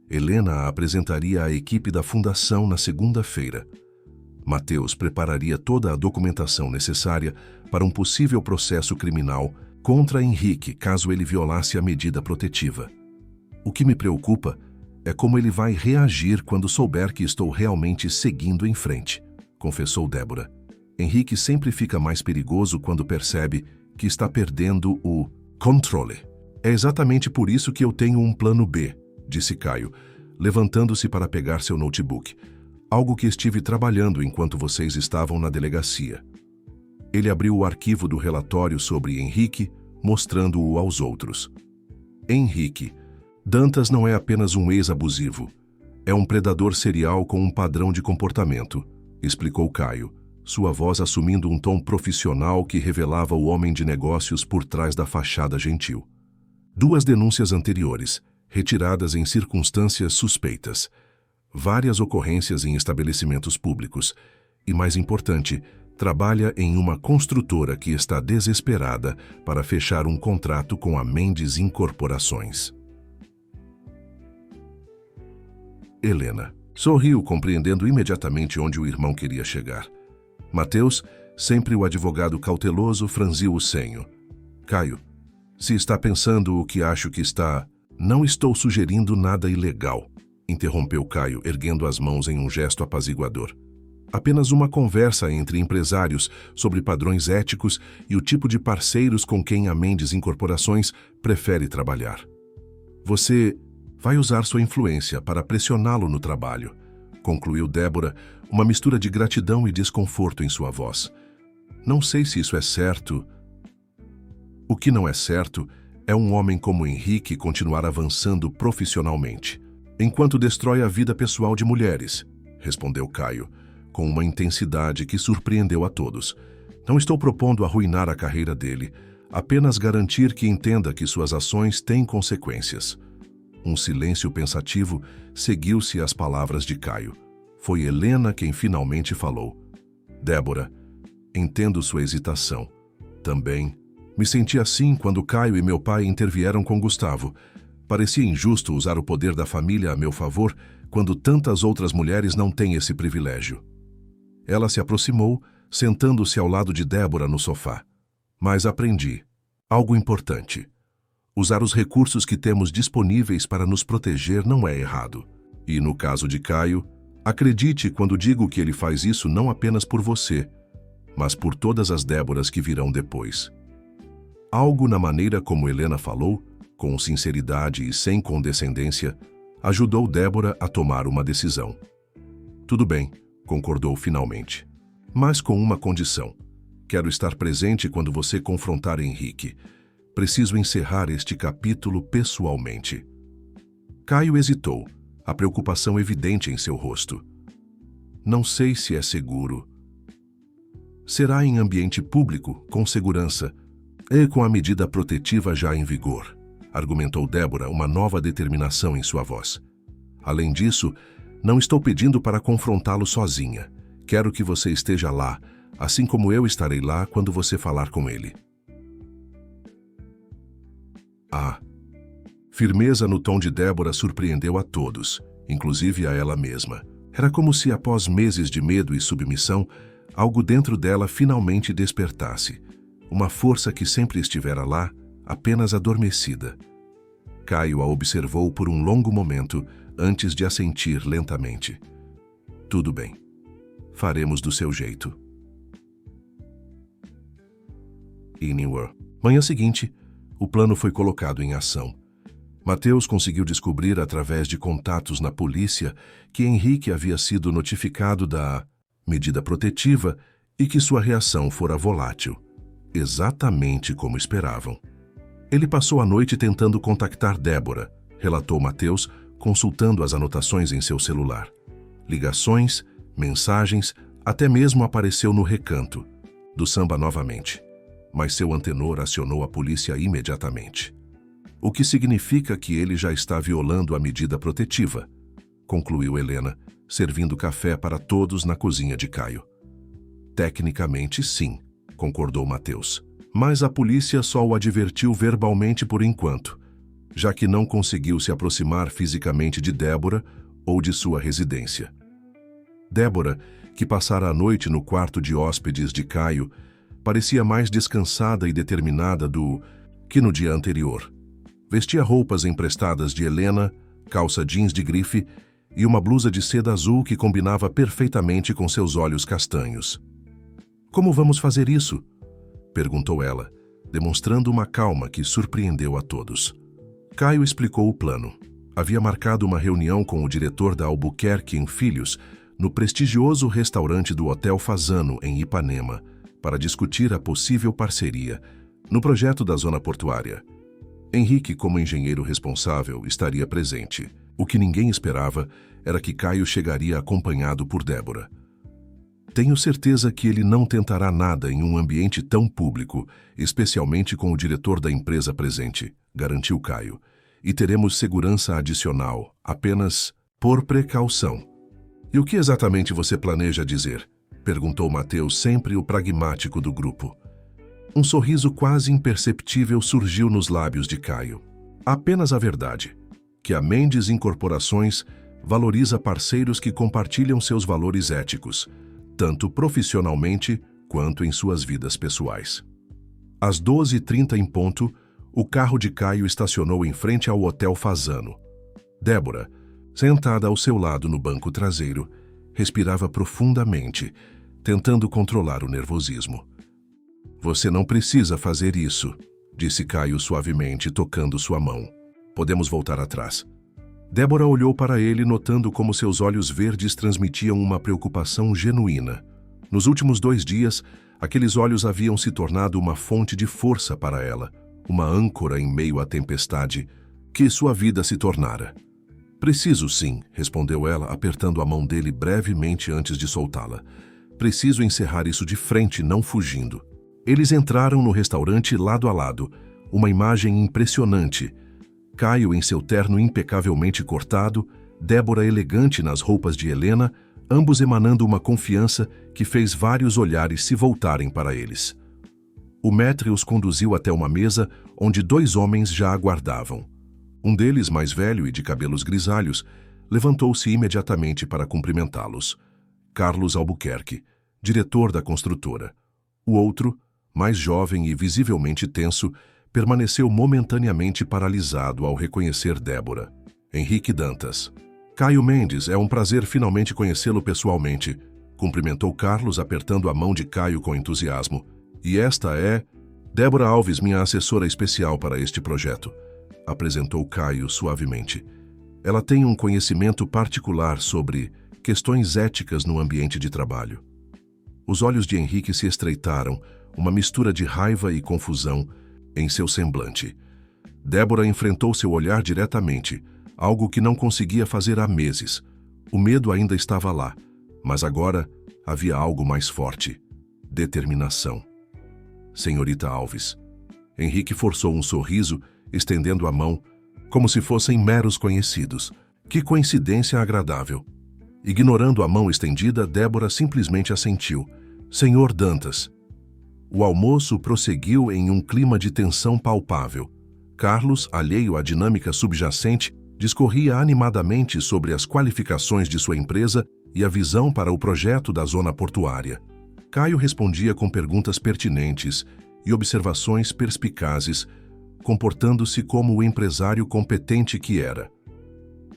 Helena a apresentaria à equipe da fundação na segunda-feira. Mateus prepararia toda a documentação necessária para um possível processo criminal contra Henrique caso ele violasse a medida protetiva. O que me preocupa é como ele vai reagir quando souber que estou realmente seguindo em frente, confessou Débora. Henrique sempre fica mais perigoso quando percebe que está perdendo o controle. É exatamente por isso que eu tenho um plano B, disse Caio, levantando-se para pegar seu notebook. Algo que estive trabalhando enquanto vocês estavam na delegacia. Ele abriu o arquivo do relatório sobre Henrique, mostrando-o aos outros. Henrique. Dantas não é apenas um ex-abusivo. É um predador serial com um padrão de comportamento, explicou Caio, sua voz assumindo um tom profissional que revelava o homem de negócios por trás da fachada gentil. 2 denúncias anteriores, retiradas em circunstâncias suspeitas. Várias ocorrências em estabelecimentos públicos. E, mais importante, trabalha em uma construtora que está desesperada para fechar um contrato com a Mendes Incorporações. Helena sorriu, compreendendo imediatamente onde o irmão queria chegar. Mateus, sempre o advogado cauteloso, franziu o senho. Caio, se está pensando o que acho que está... Não estou sugerindo nada ilegal, interrompeu Caio, erguendo as mãos em um gesto apaziguador. Apenas uma conversa entre empresários sobre padrões éticos e o tipo de parceiros com quem a Mendes Incorporações prefere trabalhar. Você vai usar sua influência para pressioná-lo no trabalho, concluiu Débora, uma mistura de gratidão e desconforto em sua voz. Não sei se isso é certo. O que não é certo é um homem como Henrique continuar avançando profissionalmente, enquanto destrói a vida pessoal de mulheres, respondeu Caio, com uma intensidade que surpreendeu a todos. Não estou propondo arruinar a carreira dele, apenas garantir que entenda que suas ações têm consequências. Um silêncio pensativo seguiu-se às palavras de Caio. Foi Helena quem finalmente falou. Débora, entendo sua hesitação. Também me senti assim quando Caio e meu pai intervieram com Gustavo. Parecia injusto usar o poder da família a meu favor quando tantas outras mulheres não têm esse privilégio. Ela se aproximou, sentando-se ao lado de Débora no sofá. Mas aprendi algo importante. Usar os recursos que temos disponíveis para nos proteger não é errado. E no caso de Caio, acredite quando digo que ele faz isso não apenas por você, mas por todas as Déboras que virão depois. Algo na maneira como Helena falou, com sinceridade e sem condescendência, ajudou Débora a tomar uma decisão. Tudo bem, concordou finalmente. Mas com uma condição. Quero estar presente quando você confrontar Henrique. Preciso encerrar este capítulo pessoalmente. Caio hesitou, a preocupação evidente em seu rosto. Não sei se é seguro. Será em ambiente público, com segurança, e com a medida protetiva já em vigor, argumentou Débora, uma nova determinação em sua voz. Além disso, não estou pedindo para confrontá-lo sozinha. Quero que você esteja lá, assim como eu estarei lá quando você falar com ele. A firmeza no tom de Débora surpreendeu a todos, inclusive a ela mesma. Era como se, após meses de medo e submissão, algo dentro dela finalmente despertasse. Uma força que sempre estivera lá, apenas adormecida. Caio a observou por um longo momento, antes de assentir lentamente. Tudo bem. Faremos do seu jeito. Anywhere. Manhã seguinte, o plano foi colocado em ação. Mateus conseguiu descobrir através de contatos na polícia que Henrique havia sido notificado da medida protetiva e que sua reação fora volátil, exatamente como esperavam. Ele passou a noite tentando contactar Débora, relatou Mateus, consultando as anotações em seu celular. Ligações, mensagens, até mesmo apareceu no recanto do samba novamente. Mas seu antenor acionou a polícia imediatamente. O que significa que ele já está violando a medida protetiva, concluiu Helena, servindo café para todos na cozinha de Caio. Tecnicamente, sim, concordou Mateus. Mas a polícia só o advertiu verbalmente por enquanto, já que não conseguiu se aproximar fisicamente de Débora ou de sua residência. Débora, que passara a noite no quarto de hóspedes de Caio, parecia mais descansada e determinada que no dia anterior. Vestia roupas emprestadas de Helena, calça jeans de grife e uma blusa de seda azul que combinava perfeitamente com seus olhos castanhos. "Como vamos fazer isso?" perguntou ela, demonstrando uma calma que surpreendeu a todos. Caio explicou o plano. Havia marcado uma reunião com o diretor da Albuquerque Filhos no prestigioso restaurante do Hotel Fasano, em Ipanema, para discutir a possível parceria no projeto da zona portuária. Henrique, como engenheiro responsável, estaria presente. O que ninguém esperava era que Caio chegaria acompanhado por Débora. "Tenho certeza que ele não tentará nada em um ambiente tão público, especialmente com o diretor da empresa presente", garantiu Caio. "E teremos segurança adicional, apenas por precaução." "E o que exatamente você planeja dizer?" perguntou Mateus, sempre o pragmático do grupo. Um sorriso quase imperceptível surgiu nos lábios de Caio. "Apenas a verdade, que a Mendes Incorporações valoriza parceiros que compartilham seus valores éticos, tanto profissionalmente quanto em suas vidas pessoais." Às 12h30 em ponto, o carro de Caio estacionou em frente ao Hotel Fasano. Débora, sentada ao seu lado no banco traseiro, respirava profundamente, tentando controlar o nervosismo. "Você não precisa fazer isso", disse Caio suavemente, tocando sua mão. "Podemos voltar atrás." Débora olhou para ele, notando como seus olhos verdes transmitiam uma preocupação genuína. Nos últimos 2 dias, aqueles olhos haviam se tornado uma fonte de força para ela, uma âncora em meio à tempestade que sua vida se tornara. "Preciso sim", respondeu ela, apertando a mão dele brevemente antes de soltá-la. "Preciso encerrar isso de frente, não fugindo." Eles entraram no restaurante lado a lado, uma imagem impressionante. Caio em seu terno impecavelmente cortado, Débora elegante nas roupas de Helena, ambos emanando uma confiança que fez vários olhares se voltarem para eles. O maître os conduziu até uma mesa onde 2 homens já aguardavam. Um deles, mais velho e de cabelos grisalhos, levantou-se imediatamente para cumprimentá-los. Carlos Albuquerque, diretor da construtora. O outro, mais jovem e visivelmente tenso, permaneceu momentaneamente paralisado ao reconhecer Débora. "Henrique Dantas." "Caio Mendes, é um prazer finalmente conhecê-lo pessoalmente", cumprimentou Carlos, apertando a mão de Caio com entusiasmo. "E esta é Débora Alves, minha assessora especial para este projeto", apresentou Caio suavemente. "Ela tem um conhecimento particular sobre questões éticas no ambiente de trabalho." Os olhos de Henrique se estreitaram, uma mistura de raiva e confusão em seu semblante. Débora enfrentou seu olhar diretamente, algo que não conseguia fazer há meses. O medo ainda estava lá, mas agora havia algo mais forte: determinação. "Senhorita Alves." Henrique forçou um sorriso, estendendo a mão, como se fossem meros conhecidos. Que coincidência agradável. Ignorando a mão estendida, Débora simplesmente assentiu. "Senhor Dantas." O almoço prosseguiu em um clima de tensão palpável. Carlos, alheio à dinâmica subjacente, discorria animadamente sobre as qualificações de sua empresa e a visão para o projeto da zona portuária. Caio respondia com perguntas pertinentes e observações perspicazes, comportando-se como o empresário competente que era.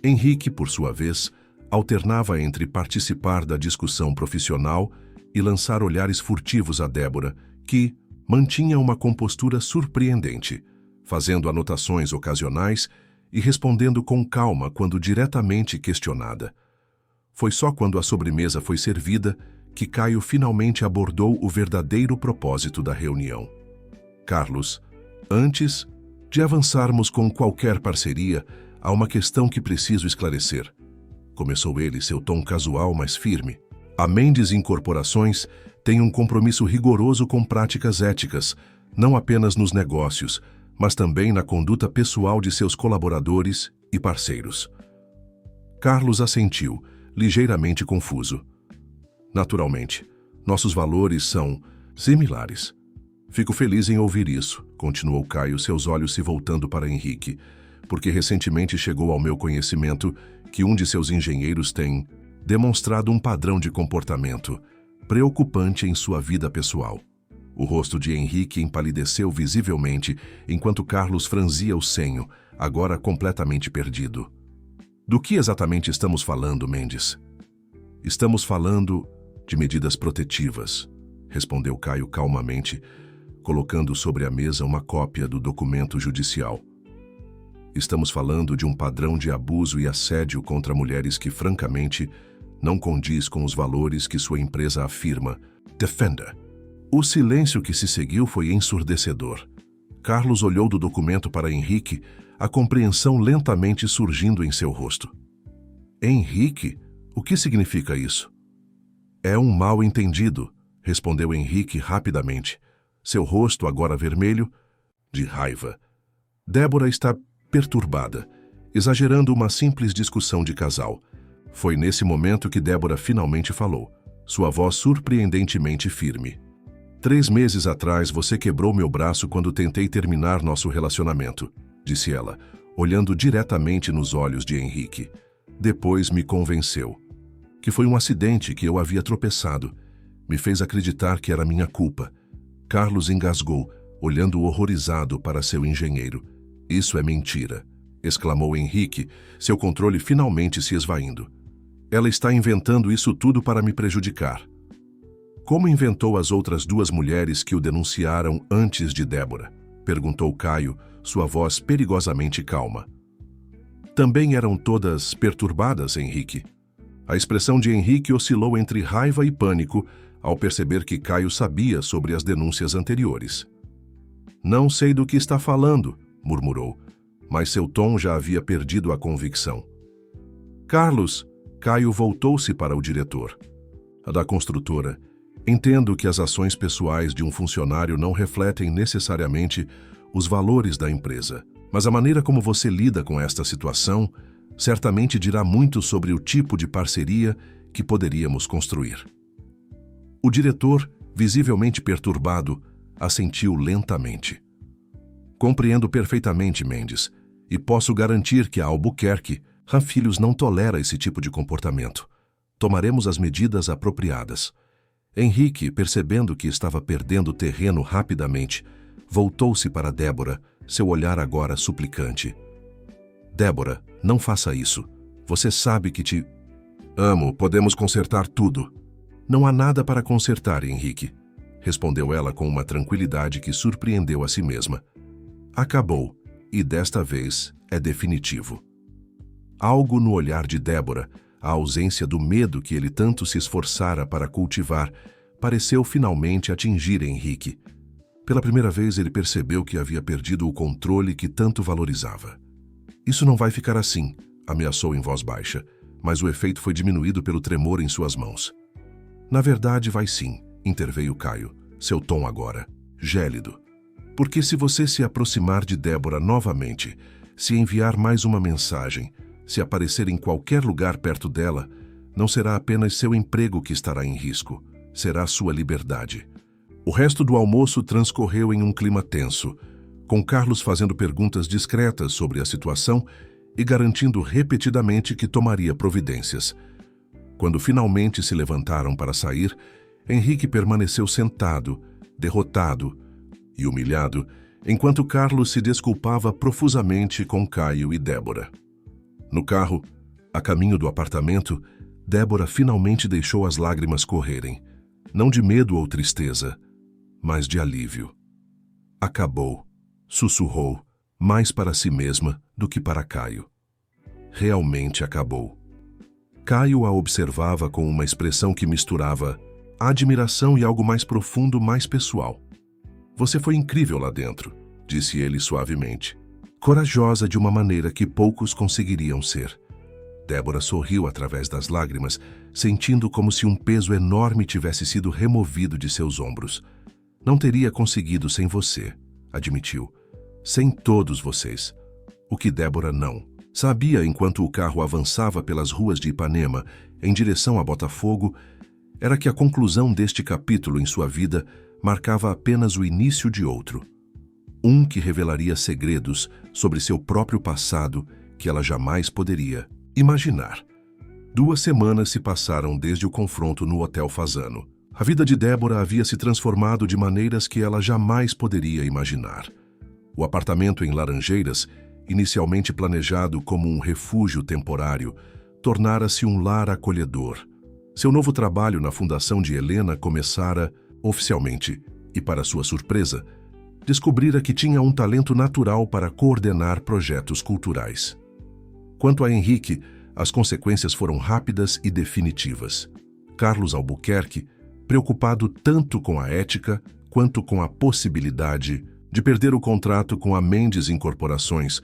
Henrique, por sua vez, alternava entre participar da discussão profissional e lançar olhares furtivos a Débora, que mantinha uma compostura surpreendente, fazendo anotações ocasionais e respondendo com calma quando diretamente questionada. Foi só quando a sobremesa foi servida que Caio finalmente abordou o verdadeiro propósito da reunião. "Carlos, antes de avançarmos com qualquer parceria, há uma questão que preciso esclarecer", começou ele, seu tom casual, mas firme. "A Mendes Incorporações tem um compromisso rigoroso com práticas éticas, não apenas nos negócios, mas também na conduta pessoal de seus colaboradores e parceiros." Carlos assentiu, ligeiramente confuso. "Naturalmente, Nossos valores são similares. Fico feliz em ouvir isso, continuou Caio, seus olhos se voltando para Henrique, porque recentemente chegou ao meu conhecimento que um de seus engenheiros tem demonstrado um padrão de comportamento preocupante em sua vida pessoal. O rosto de Henrique empalideceu visivelmente enquanto Carlos franzia o senho, agora completamente perdido. Do que exatamente estamos falando, Mendes? Estamos falando de medidas protetivas, respondeu Caio calmamente, colocando sobre a mesa uma cópia do documento judicial. Estamos falando de um padrão de abuso e assédio contra mulheres que, francamente, não condiz com os valores que sua empresa afirma. Defenda. O silêncio que se seguiu foi ensurdecedor. Carlos olhou do documento para Henrique, a compreensão lentamente surgindo em seu rosto. Henrique? O que significa isso? É um mal-entendido, respondeu Henrique rapidamente, seu rosto agora vermelho, de raiva. Débora está perturbada, exagerando uma simples discussão de casal. Foi nesse momento que Débora finalmente falou, sua voz surpreendentemente firme. 3 meses atrás você quebrou meu braço quando tentei terminar nosso relacionamento, disse ela, olhando diretamente nos olhos de Henrique. Depois me convenceu que foi um acidente, que eu havia tropeçado. Me fez acreditar que era minha culpa. Carlos engasgou, olhando horrorizado para seu engenheiro. Isso é mentira, exclamou Henrique, seu controle finalmente se esvaindo. Ela está inventando isso tudo para me prejudicar. Como inventou as outras 2 mulheres que o denunciaram antes de Débora? Perguntou Caio, sua voz perigosamente calma. Também eram todas perturbadas, Henrique. A expressão de Henrique oscilou entre raiva e pânico ao perceber que Caio sabia sobre as denúncias anteriores. Não sei do que está falando, murmurou, mas seu tom já havia perdido a convicção. Carlos, Caio voltou-se para o diretor. A da construtora. Entendo que as ações pessoais de um funcionário não refletem necessariamente os valores da empresa, mas a maneira como você lida com esta situação certamente dirá muito sobre o tipo de parceria que poderíamos construir. O diretor, visivelmente perturbado, assentiu lentamente. Compreendo perfeitamente, Mendes, e posso garantir que a Albuquerque, Filhos não tolera esse tipo de comportamento. Tomaremos as medidas apropriadas. Henrique, percebendo que estava perdendo terreno rapidamente, voltou-se para Débora, seu olhar agora suplicante. Débora, não faça isso. Você sabe que te amo, podemos consertar tudo. Não há nada para consertar, Henrique, respondeu ela com uma tranquilidade que surpreendeu a si mesma. Acabou, e desta vez é definitivo. Algo no olhar de Débora, a ausência do medo que ele tanto se esforçara para cultivar, pareceu finalmente atingir Henrique. Pela primeira vez ele percebeu que havia perdido o controle que tanto valorizava. Isso não vai ficar assim, ameaçou em voz baixa, mas o efeito foi diminuído pelo tremor em suas mãos. Na verdade vai sim, interveio Caio, seu tom agora, gélido. Porque se você se aproximar de Débora novamente, se enviar mais uma mensagem, se aparecer em qualquer lugar perto dela, não será apenas seu emprego que estará em risco, será sua liberdade. O resto do almoço transcorreu em um clima tenso, com Carlos fazendo perguntas discretas sobre a situação e garantindo repetidamente que tomaria providências. Quando finalmente se levantaram para sair, Henrique permaneceu sentado, derrotado e humilhado, enquanto Carlos se desculpava profusamente com Caio e Débora. No carro, a caminho do apartamento, Débora finalmente deixou as lágrimas correrem, não de medo ou tristeza, mas de alívio. Acabou, sussurrou, mais para si mesma do que para Caio. Realmente acabou. Caio a observava com uma expressão que misturava admiração e algo mais profundo, mais pessoal. Você foi incrível lá dentro, disse ele suavemente. Corajosa de uma maneira que poucos conseguiriam ser. Débora sorriu através das lágrimas, sentindo como se um peso enorme tivesse sido removido de seus ombros. Não teria conseguido sem você, admitiu. Sem todos vocês. O que Débora não sabia enquanto o carro avançava pelas ruas de Ipanema, em direção a Botafogo, era que a conclusão deste capítulo em sua vida marcava apenas o início de outro. Um que revelaria segredos sobre seu próprio passado que ela jamais poderia imaginar. 2 semanas se passaram desde o confronto no Hotel Fasano. A vida de Débora havia se transformado de maneiras que ela jamais poderia imaginar. O apartamento em Laranjeiras, inicialmente planejado como um refúgio temporário, tornara-se um lar acolhedor. Seu novo trabalho na fundação de Helena começara oficialmente e, para sua surpresa, descobrira que tinha um talento natural para coordenar projetos culturais. Quanto a Henrique, as consequências foram rápidas e definitivas. Carlos Albuquerque, preocupado tanto com a ética quanto com a possibilidade de perder o contrato com a Mendes Incorporações,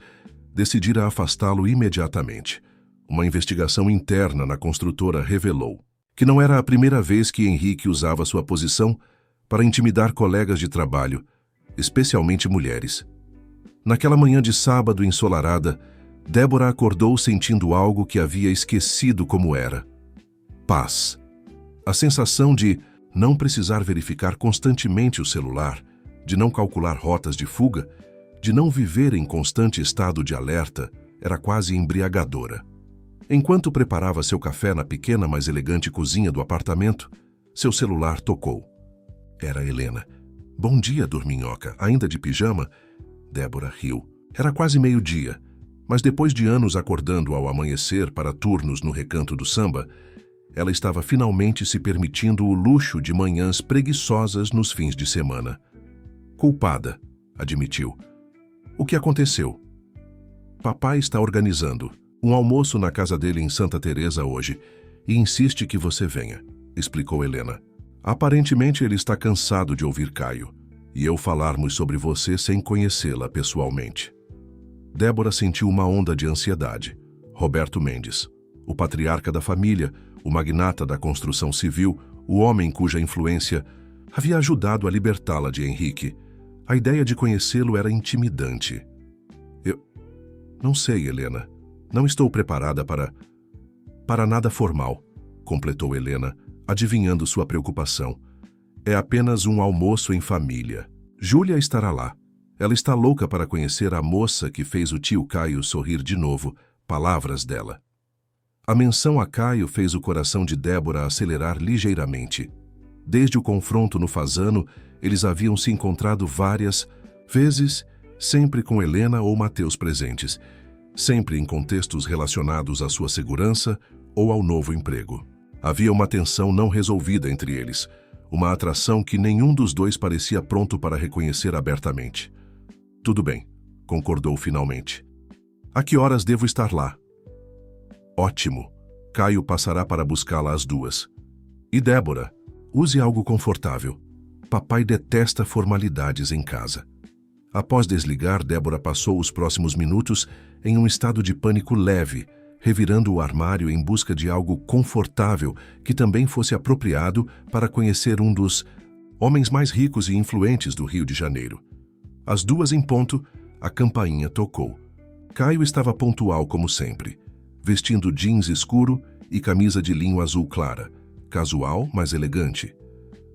decidira afastá-lo imediatamente. Uma investigação interna na construtora revelou que não era a primeira vez que Henrique usava sua posição para intimidar colegas de trabalho, especialmente mulheres. Naquela manhã de sábado ensolarada, Débora acordou sentindo algo que havia esquecido como era: paz. A sensação de não precisar verificar constantemente o celular, de não calcular rotas de fuga, de não viver em constante estado de alerta, era quase embriagadora. Enquanto preparava seu café na pequena, mas elegante cozinha do apartamento, seu celular tocou. Era Helena. "Bom dia, dorminhoca. Ainda de pijama?" Débora riu. Era quase meio-dia, mas depois de anos acordando ao amanhecer para turnos no Recanto do Samba, ela estava finalmente se permitindo o luxo de manhãs preguiçosas nos fins de semana. "Culpada", admitiu. "O que aconteceu?" "Papai está organizando um almoço na casa dele em Santa Teresa hoje e insiste que você venha", explicou Helena. "Aparentemente ele está cansado de ouvir Caio e eu falarmos sobre você sem conhecê-la pessoalmente." Débora sentiu uma onda de ansiedade. Roberto Mendes, o patriarca da família, o magnata da construção civil, o homem cuja influência havia ajudado a libertá-la de Henrique. A ideia de conhecê-lo era intimidante. "Eu não sei, Helena. Não estou preparada para nada formal", completou Helena, adivinhando sua preocupação. "É apenas um almoço em família. Júlia estará lá. Ela está louca para conhecer a moça que fez o tio Caio sorrir de novo", palavras dela. A menção a Caio fez o coração de Débora acelerar ligeiramente. Desde o confronto no Fasano, eles haviam se encontrado várias vezes, sempre com Helena ou Mateus presentes, sempre em contextos relacionados à sua segurança ou ao novo emprego. Havia uma tensão não resolvida entre eles, uma atração que nenhum dos dois parecia pronto para reconhecer abertamente. "Tudo bem", concordou finalmente. "A que horas devo estar lá?" "Ótimo. Caio passará para buscá-la às 2. E Débora, use algo confortável. Papai detesta formalidades em casa." Após desligar, Débora passou os próximos minutos em um estado de pânico leve, revirando o armário em busca de algo confortável que também fosse apropriado para conhecer um dos homens mais ricos e influentes do Rio de Janeiro. Às 2 em ponto, a campainha tocou. Caio estava pontual como sempre, vestindo jeans escuro e camisa de linho azul clara, casual, mas elegante.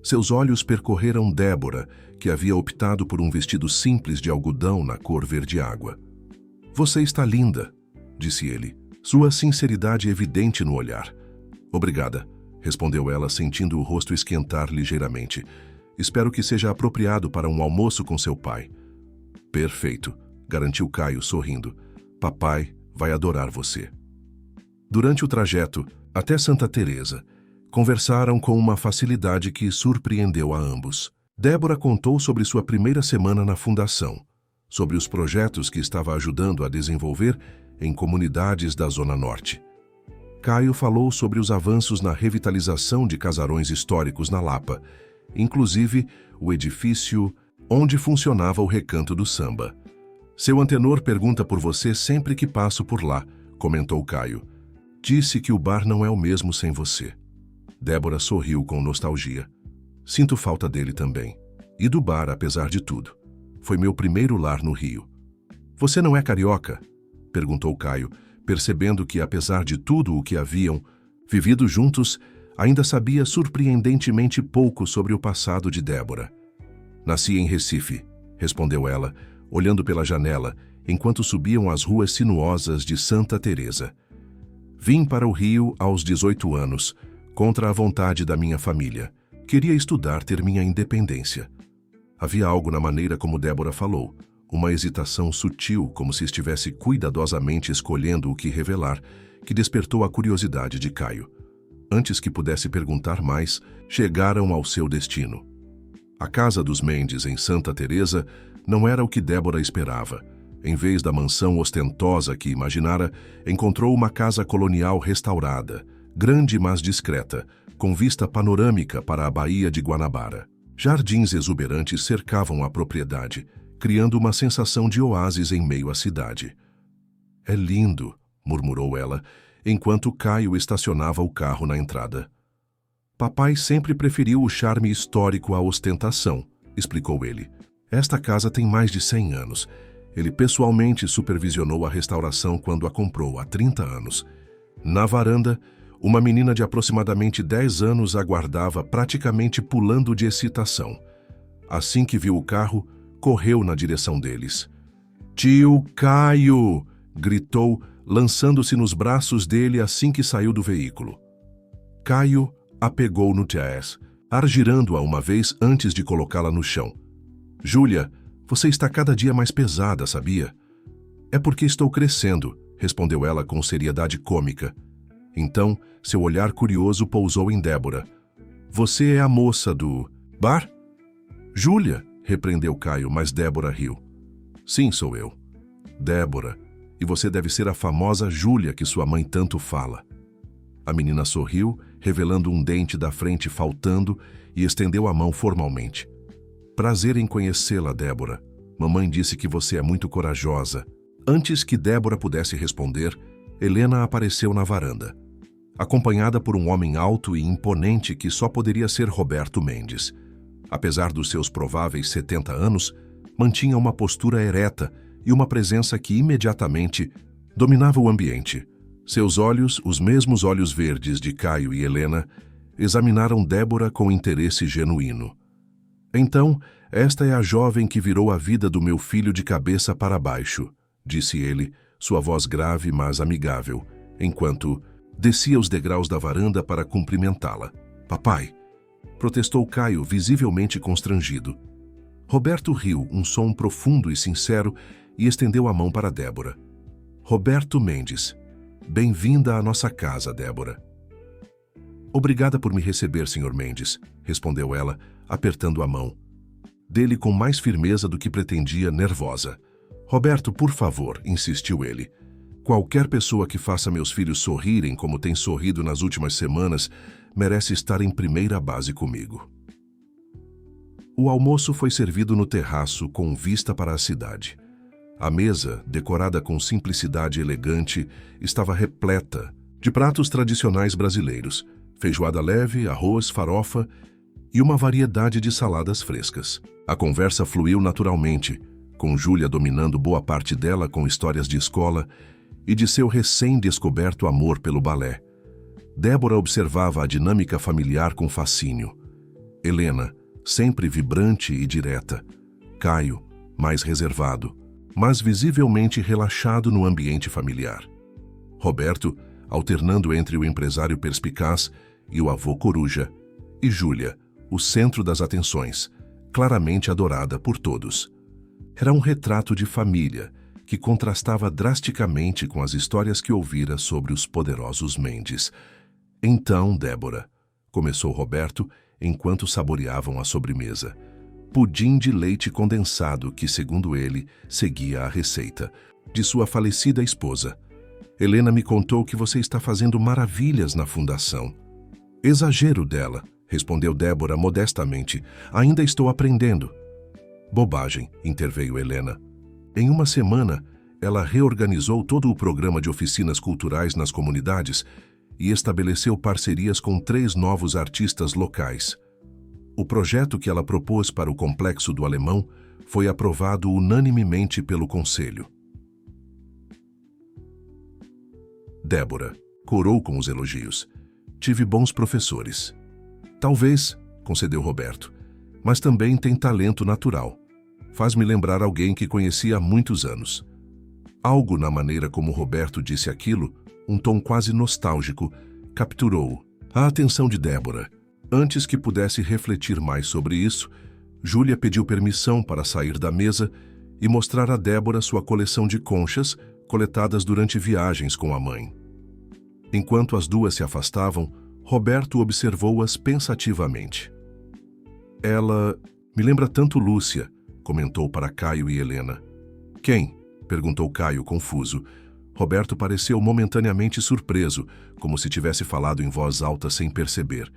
Seus olhos percorreram Débora, que havia optado por um vestido simples de algodão na cor verde-água. "Você está linda", disse ele, sua sinceridade evidente no olhar. "Obrigada", respondeu ela, sentindo o rosto esquentar ligeiramente. "Espero que seja apropriado para um almoço com seu pai." "Perfeito", garantiu Caio, sorrindo. "Papai vai adorar você." Durante o trajeto até Santa Teresa, conversaram com uma facilidade que surpreendeu a ambos. Débora contou sobre sua primeira semana na fundação, sobre os projetos que estava ajudando a desenvolver em comunidades da Zona Norte. Caio falou sobre os avanços na revitalização de casarões históricos na Lapa, inclusive o edifício onde funcionava o Recanto do Samba. "Seu antenor pergunta por você sempre que passo por lá", comentou Caio. "Disse que o bar não é o mesmo sem você." Débora sorriu com nostalgia. "Sinto falta dele também. E do bar, apesar de tudo. Foi meu primeiro lar no Rio." "Você não é carioca?" perguntou Caio, percebendo que, apesar de tudo o que haviam vivido juntos, Ainda sabia surpreendentemente pouco sobre o passado de Débora. Nasci em Recife, respondeu ela, olhando pela janela, enquanto subiam as ruas sinuosas de Santa Teresa. Vim para o Rio aos 18 anos, contra a vontade da minha família. Queria estudar, ter minha independência. Havia algo na maneira como Débora falou, uma hesitação sutil, como se estivesse cuidadosamente escolhendo o que revelar, que despertou a curiosidade de Caio. Antes que pudesse perguntar mais, chegaram ao seu destino. A casa dos Mendes, em Santa Teresa, não era o que Débora esperava. Em vez da mansão ostentosa que imaginara, encontrou uma casa colonial restaurada, grande mas discreta, com vista panorâmica para a Baía de Guanabara. Jardins exuberantes cercavam a propriedade, criando uma sensação de oásis em meio à cidade. "É lindo", murmurou ela, enquanto Caio estacionava o carro na entrada. "Papai sempre preferiu o charme histórico à ostentação", explicou ele. "Esta casa tem mais de 100 anos. Ele pessoalmente supervisionou a restauração quando a comprou há 30 anos. Na varanda, uma menina de aproximadamente 10 anos aguardava, praticamente pulando de excitação. Assim que viu o carro, correu na direção deles. "Tio Caio!" gritou, lançando-se nos braços dele assim que saiu do veículo. Caio a pegou no tés, argirando-a uma vez antes de colocá-la no chão. "Júlia, você está cada dia mais pesada, sabia?" "É porque estou crescendo", respondeu ela com seriedade cômica. Então, seu olhar curioso pousou em Débora. "Você é a moça do bar?" "Júlia", repreendeu Caio, mas Débora riu. "Sim, sou eu." "Débora, e você deve ser a famosa Júlia que sua mãe tanto fala." A menina sorriu, revelando um dente da frente faltando, e estendeu a mão formalmente. "Prazer em conhecê-la, Débora. Mamãe disse que você é muito corajosa." Antes que Débora pudesse responder, Helena apareceu na varanda, acompanhada por um homem alto e imponente que só poderia ser Roberto Mendes. Apesar dos seus prováveis 70 anos, mantinha uma postura ereta e uma presença que imediatamente dominava o ambiente. Seus olhos, os mesmos olhos verdes de Caio e Helena, examinaram Débora com interesse genuíno. "Então, esta é a jovem que virou a vida do meu filho de cabeça para baixo", disse ele, sua voz grave mas amigável, enquanto descia os degraus da varanda para cumprimentá-la. "Papai", protestou Caio, visivelmente constrangido. Roberto riu, um som profundo e sincero, e estendeu a mão para Débora. "Roberto Mendes. Bem-vinda à nossa casa, Débora." "Obrigada por me receber, Sr. Mendes", respondeu ela, apertando a mão dele com mais firmeza do que pretendia, nervosa. "Roberto, por favor", insistiu ele. "Qualquer pessoa que faça meus filhos sorrirem como tem sorrido nas últimas semanas merece estar em primeira base comigo." O almoço foi servido no terraço com vista para a cidade. A mesa, decorada com simplicidade elegante, estava repleta de pratos tradicionais brasileiros, feijoada leve, arroz, farofa e uma variedade de saladas frescas. A conversa fluiu naturalmente, com Júlia dominando boa parte dela com histórias de escola e de seu recém-descoberto amor pelo balé. Débora observava a dinâmica familiar com fascínio. Helena, sempre vibrante e direta. Caio, mais reservado, mas visivelmente relaxado no ambiente familiar. Roberto, alternando entre o empresário perspicaz e o avô coruja. E Júlia, o centro das atenções, claramente adorada por todos. Era um retrato de família que contrastava drasticamente com as histórias que ouvira sobre os poderosos Mendes. "Então, Débora", começou Roberto, enquanto saboreavam a sobremesa. Pudim de leite condensado que, segundo ele, seguia a receita de sua falecida esposa. "Helena me contou que você está fazendo maravilhas na fundação." "Exagero dela", respondeu Débora modestamente. "Ainda estou aprendendo." "Bobagem", interveio Helena. Em uma semana, ela reorganizou todo o programa de oficinas culturais nas comunidades e estabeleceu parcerias com 3 novos artistas locais. O projeto que ela propôs para o Complexo do Alemão foi aprovado unanimemente pelo Conselho. Débora corou com os elogios. Tive bons professores. Talvez, concedeu Roberto, mas também tem talento natural. Faz-me lembrar alguém que conheci há muitos anos. Algo na maneira como Roberto disse aquilo, um tom quase nostálgico, capturou a atenção de Débora. Antes que pudesse refletir mais sobre isso, Júlia pediu permissão para sair da mesa e mostrar a Débora sua coleção de conchas coletadas durante viagens com a mãe. Enquanto as duas se afastavam, Roberto observou-as pensativamente. Ela me lembra tanto Lúcia, comentou para Caio e Helena. Quem? Perguntou Caio, confuso. Roberto pareceu momentaneamente surpreso, como se tivesse falado em voz alta sem perceber.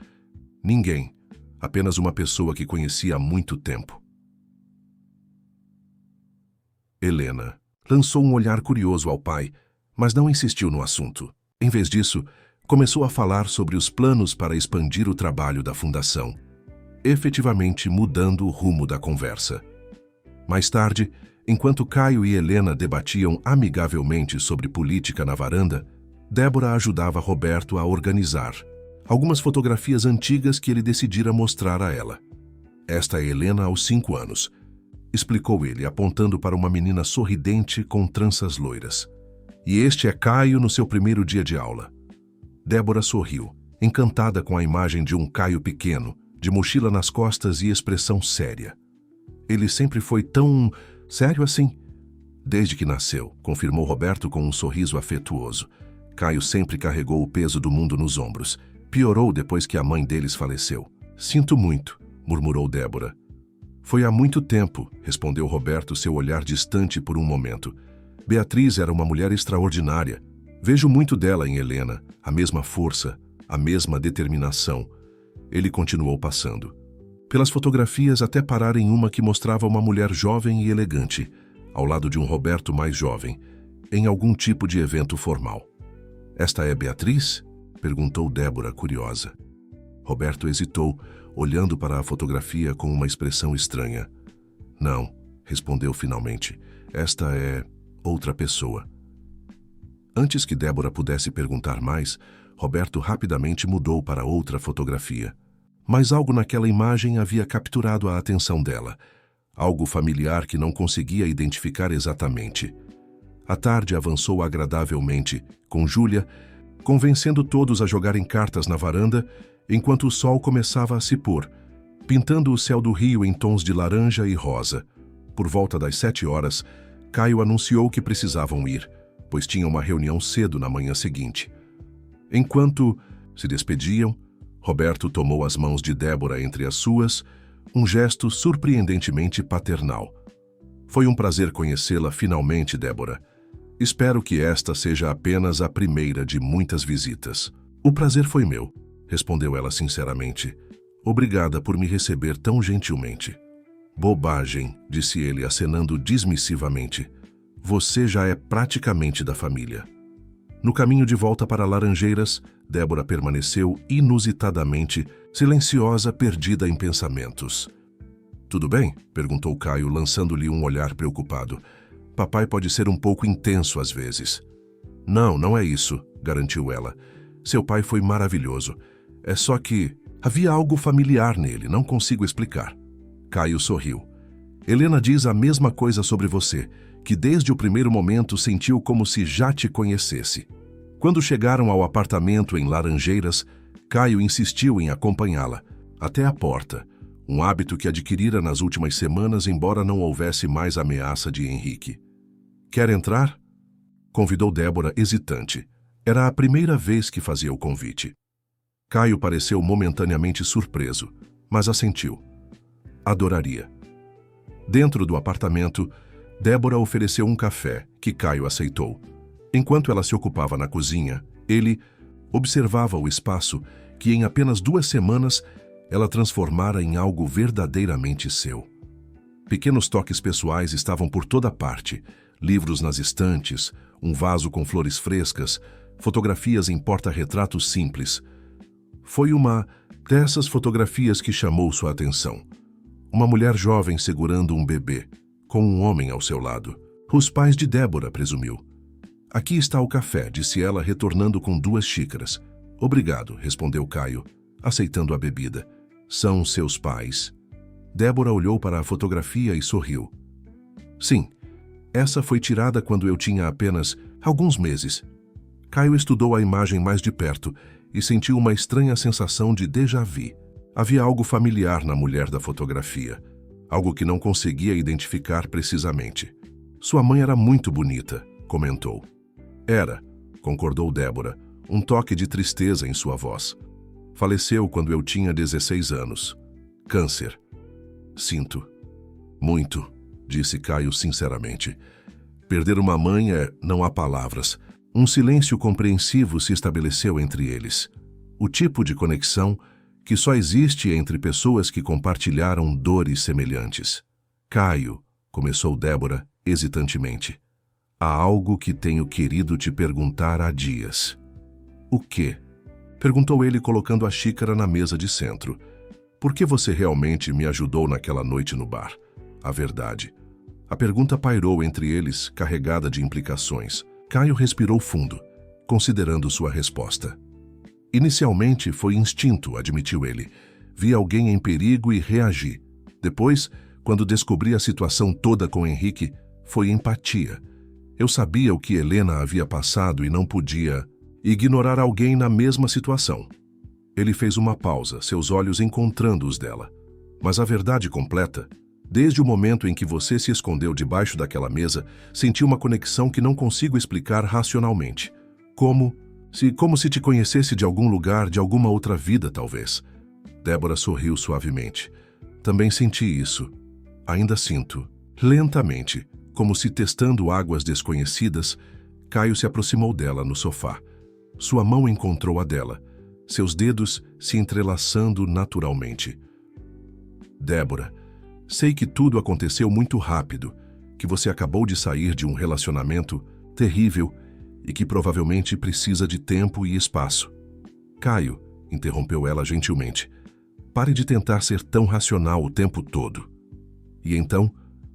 Ninguém. Apenas uma pessoa que conhecia há muito tempo. Helena lançou um olhar curioso ao pai, mas não insistiu no assunto. Em vez disso, começou a falar sobre os planos para expandir o trabalho da fundação, efetivamente mudando o rumo da conversa. Mais tarde, enquanto Caio e Helena debatiam amigavelmente sobre política na varanda, Débora ajudava Roberto a organizar algumas fotografias antigas que ele decidira mostrar a ela. Esta é Helena aos 5 anos, explicou ele, apontando para uma menina sorridente com tranças loiras. E este é Caio no seu primeiro dia de aula. Débora sorriu, encantada com a imagem de um Caio pequeno, de mochila nas costas e expressão séria. Ele sempre foi tão sério assim? Desde que nasceu, confirmou Roberto com um sorriso afetuoso. Caio sempre carregou o peso do mundo nos ombros. Piorou depois que a mãe deles faleceu. Sinto muito, murmurou Débora. Foi há muito tempo, respondeu Roberto, seu olhar distante por um momento. Beatriz era uma mulher extraordinária. Vejo muito dela em Helena, a mesma força, a mesma determinação. Ele continuou passando pelas fotografias até parar em uma que mostrava uma mulher jovem e elegante, ao lado de um Roberto mais jovem, em algum tipo de evento formal. Esta é Beatriz? Perguntou Débora, curiosa. Roberto hesitou, olhando para a fotografia com uma expressão estranha. Não, respondeu finalmente. Esta é outra pessoa. Antes que Débora pudesse perguntar mais, Roberto rapidamente mudou para outra fotografia. Mas algo naquela imagem havia capturado a atenção dela. Algo familiar que não conseguia identificar exatamente. A tarde avançou agradavelmente, com Júlia, convencendo todos a jogarem cartas na varanda, enquanto o sol começava a se pôr, pintando o céu do rio em tons de laranja e rosa. Por volta das 7 horas, Caio anunciou que precisavam ir, pois tinha uma reunião cedo na manhã seguinte. Enquanto se despediam, Roberto tomou as mãos de Débora entre as suas, um gesto surpreendentemente paternal. Foi um prazer conhecê-la finalmente, Débora. Espero que esta seja apenas a primeira de muitas visitas. O prazer foi meu, respondeu ela sinceramente. Obrigada por me receber tão gentilmente. Bobagem, disse ele, acenando dismissivamente. Você já é praticamente da família. No caminho de volta para Laranjeiras, Débora permaneceu inusitadamente silenciosa, perdida em pensamentos. Tudo bem? Perguntou Caio, lançando-lhe um olhar preocupado. Papai pode ser um pouco intenso às vezes. Não, não é isso, garantiu ela. Seu pai foi maravilhoso. É só que havia algo familiar nele, não consigo explicar. Caio sorriu. Helena diz a mesma coisa sobre você, que desde o primeiro momento sentiu como se já te conhecesse. Quando chegaram ao apartamento em Laranjeiras, Caio insistiu em acompanhá-la até a porta, um hábito que adquirira nas últimas semanas, embora não houvesse mais ameaça de Henrique. Quer entrar? Convidou Débora, hesitante. Era a primeira vez que fazia o convite. Caio pareceu momentaneamente surpreso, mas assentiu. Adoraria. Dentro do apartamento, Débora ofereceu um café, que Caio aceitou. Enquanto ela se ocupava na cozinha, ele observava o espaço que em apenas 2 semanas ela transformara em algo verdadeiramente seu. Pequenos toques pessoais estavam por toda parte, livros nas estantes, um vaso com flores frescas, fotografias em porta-retratos simples. Foi uma dessas fotografias que chamou sua atenção. Uma mulher jovem segurando um bebê, com um homem ao seu lado. Os pais de Débora, presumiu. Aqui está o café, disse ela, retornando com 2 xícaras. Obrigado, respondeu Caio, aceitando a bebida. São seus pais? Débora olhou para a fotografia e sorriu. Sim, essa foi tirada quando eu tinha apenas alguns meses. Caio estudou a imagem mais de perto e sentiu uma estranha sensação de déjà vu. Havia algo familiar na mulher da fotografia, algo que não conseguia identificar precisamente. Sua mãe era muito bonita, comentou. Era, concordou Débora, um toque de tristeza em sua voz. Faleceu quando eu tinha 16 anos. Câncer. Sinto. Muito, disse Caio sinceramente. Perder uma mãe não há palavras. Um silêncio compreensivo se estabeleceu entre eles. O tipo de conexão que só existe entre pessoas que compartilharam dores semelhantes. Caio, começou Débora hesitantemente. Há algo que tenho querido te perguntar há dias. O quê? Perguntou ele colocando a xícara na mesa de centro. Por que você realmente me ajudou naquela noite no bar? A verdade. A pergunta pairou entre eles, carregada de implicações. Caio respirou fundo, considerando sua resposta. Inicialmente foi instinto, admitiu ele. Vi alguém em perigo e reagi. Depois, quando descobri a situação toda com Henrique, foi empatia. Eu sabia o que Helena havia passado e não podia ignorar alguém na mesma situação. Ele fez uma pausa, seus olhos encontrando os dela. Mas a verdade completa, desde o momento em que você se escondeu debaixo daquela mesa, senti uma conexão que não consigo explicar racionalmente. Como se te conhecesse de algum lugar, de alguma outra vida, talvez. Débora sorriu suavemente. Também senti isso. Ainda sinto. Lentamente, como se testando águas desconhecidas, Caio se aproximou dela no sofá. Sua mão encontrou a dela, seus dedos se entrelaçando naturalmente. Débora, sei que tudo aconteceu muito rápido, que você acabou de sair de um relacionamento terrível e que provavelmente precisa de tempo e espaço. Caio, interrompeu ela gentilmente, pare de tentar ser tão racional o tempo todo. E então,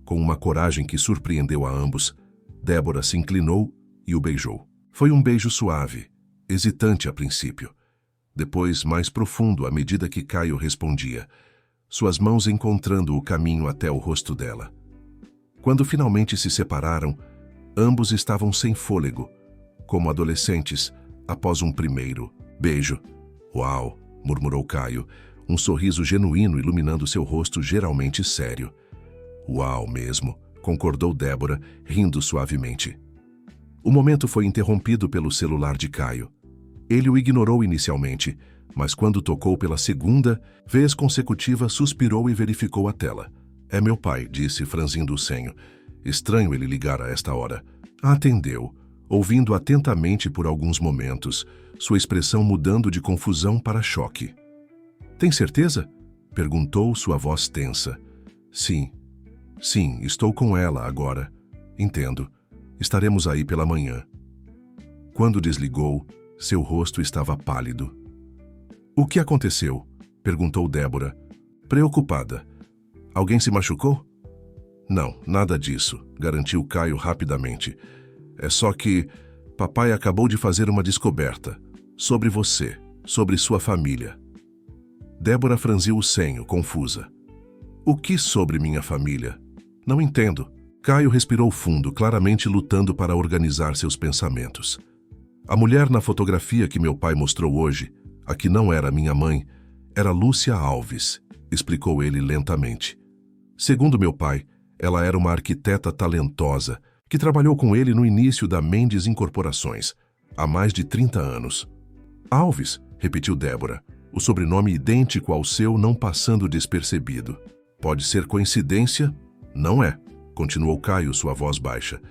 com uma coragem que surpreendeu a ambos, Débora se inclinou e o beijou. Foi um beijo suave, hesitante a princípio. Depois, mais profundo à medida que Caio respondia, suas mãos encontrando o caminho até o rosto dela. Quando finalmente se separaram, ambos estavam sem fôlego, como adolescentes, após um primeiro beijo. Uau, murmurou Caio, um sorriso genuíno iluminando seu rosto geralmente sério. Uau mesmo, concordou Débora, rindo suavemente. O momento foi interrompido pelo celular de Caio. Ele o ignorou inicialmente, mas quando tocou pela segunda vez consecutiva, suspirou e verificou a tela. É meu pai, disse, franzindo o senho. Estranho ele ligar a esta hora. Atendeu, ouvindo atentamente por alguns momentos, sua expressão mudando de confusão para choque. Tem certeza? Perguntou, sua voz tensa. Sim, estou com ela agora. Entendo. Estaremos aí pela manhã. Quando desligou, seu rosto estava pálido. O que aconteceu? Perguntou Débora, preocupada. Alguém se machucou? Não, nada disso, garantiu Caio rapidamente. É só que papai acabou de fazer uma descoberta sobre você, sobre sua família. Débora franziu o senho, confusa. O que sobre minha família? Não entendo. Caio respirou fundo, claramente lutando para organizar seus pensamentos. A mulher na fotografia que meu pai mostrou hoje, a que não era minha mãe, era Lúcia Alves, explicou ele lentamente. Segundo meu pai, ela era uma arquiteta talentosa que trabalhou com ele no início da Mendes Incorporações, há mais de 30 anos. Alves, repetiu Débora, o sobrenome idêntico ao seu não passando despercebido. Pode ser coincidência? Não é, continuou Caio, sua voz baixa.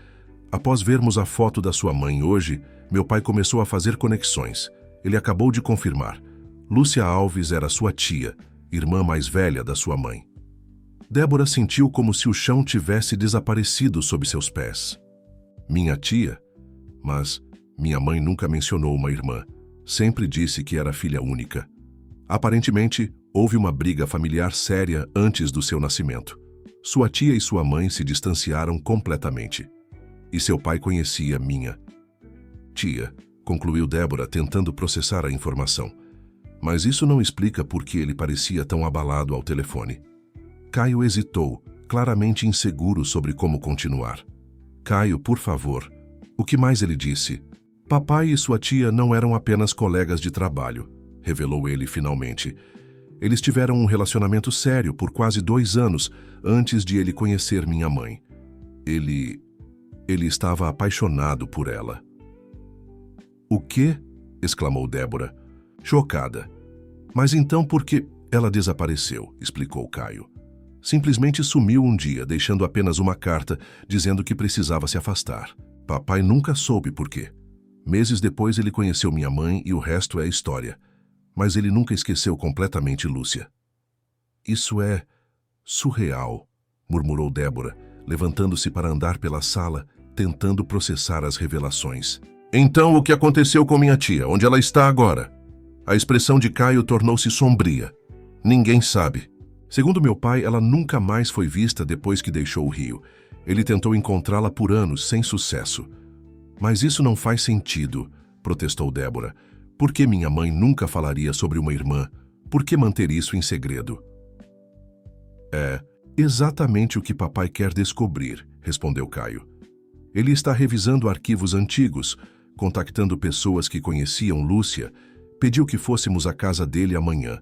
Após vermos a foto da sua mãe hoje, meu pai começou a fazer conexões. Ele acabou de confirmar. Lúcia Alves era sua tia, irmã mais velha da sua mãe. Débora sentiu como se o chão tivesse desaparecido sob seus pés. Minha tia? Mas minha mãe nunca mencionou uma irmã. Sempre disse que era filha única. Aparentemente, houve uma briga familiar séria antes do seu nascimento. Sua tia e sua mãe se distanciaram completamente. E seu pai conhecia minha tia, concluiu Débora, tentando processar a informação. Mas isso não explica por que ele parecia tão abalado ao telefone. Caio hesitou, claramente inseguro sobre como continuar. Caio, por favor. O que mais ele disse? Papai e sua tia não eram apenas colegas de trabalho, revelou ele finalmente. Eles tiveram um relacionamento sério por quase 2 anos antes de ele conhecer minha mãe. Ele estava apaixonado por ela. O quê? Exclamou Débora, chocada. Mas então por que ela desapareceu? Explicou Caio. Simplesmente sumiu um dia, deixando apenas uma carta dizendo que precisava se afastar. Papai nunca soube por quê. Meses depois ele conheceu minha mãe e o resto é história. Mas ele nunca esqueceu completamente Lúcia. Isso é surreal, murmurou Débora, levantando-se para andar pela sala, tentando processar as revelações. Então o que aconteceu com minha tia? Onde ela está agora? A expressão de Caio tornou-se sombria. Ninguém sabe. Segundo meu pai, ela nunca mais foi vista depois que deixou o Rio. Ele tentou encontrá-la por anos, sem sucesso. Mas isso não faz sentido, protestou Débora. Por que minha mãe nunca falaria sobre uma irmã? Por que manter isso em segredo? É exatamente o que papai quer descobrir, respondeu Caio. Ele está revisando arquivos antigos, contactando pessoas que conheciam Lúcia, pediu que fôssemos à casa dele amanhã.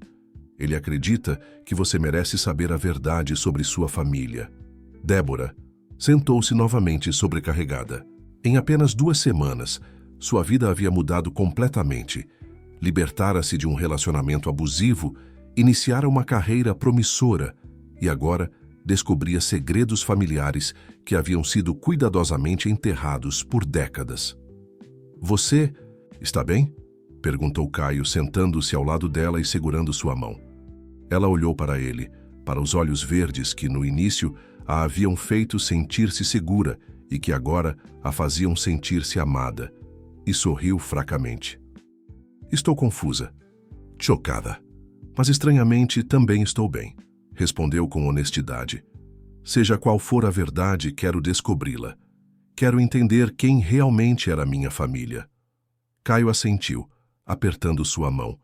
Ele acredita que você merece saber a verdade sobre sua família. Débora sentou-se novamente sobrecarregada. Em apenas 2 semanas, sua vida havia mudado completamente. Libertara-se de um relacionamento abusivo, iniciara uma carreira promissora e agora descobria segredos familiares que haviam sido cuidadosamente enterrados por décadas. Você está bem? Perguntou Caio, sentando-se ao lado dela e segurando sua mão. Ela olhou para ele, para os olhos verdes que no início a haviam feito sentir-se segura e que agora a faziam sentir-se amada, e sorriu fracamente. Estou confusa, chocada, mas estranhamente também estou bem, respondeu com honestidade. Seja qual for a verdade, quero descobri-la. Quero entender quem realmente era minha família. Caio assentiu, apertando sua mão.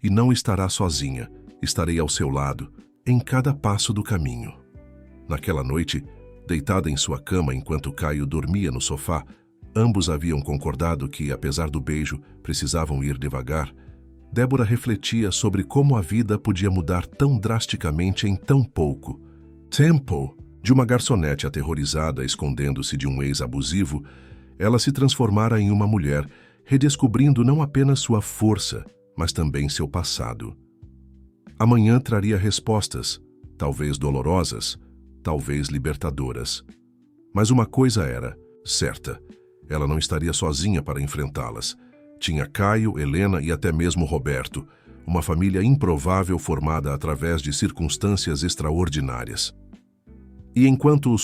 E não estará sozinha, estarei ao seu lado, em cada passo do caminho. Naquela noite, deitada em sua cama enquanto Caio dormia no sofá, ambos haviam concordado que, apesar do beijo, precisavam ir devagar. Débora refletia sobre como a vida podia mudar tão drasticamente em tão pouco tempo. De uma garçonete aterrorizada escondendo-se de um ex-abusivo, ela se transformara em uma mulher, redescobrindo não apenas sua força, mas também seu passado. Amanhã traria respostas, talvez dolorosas, talvez libertadoras. Mas uma coisa era certa, ela não estaria sozinha para enfrentá-las. Tinha Caio, Helena e até mesmo Roberto, uma família improvável formada através de circunstâncias extraordinárias. E enquanto o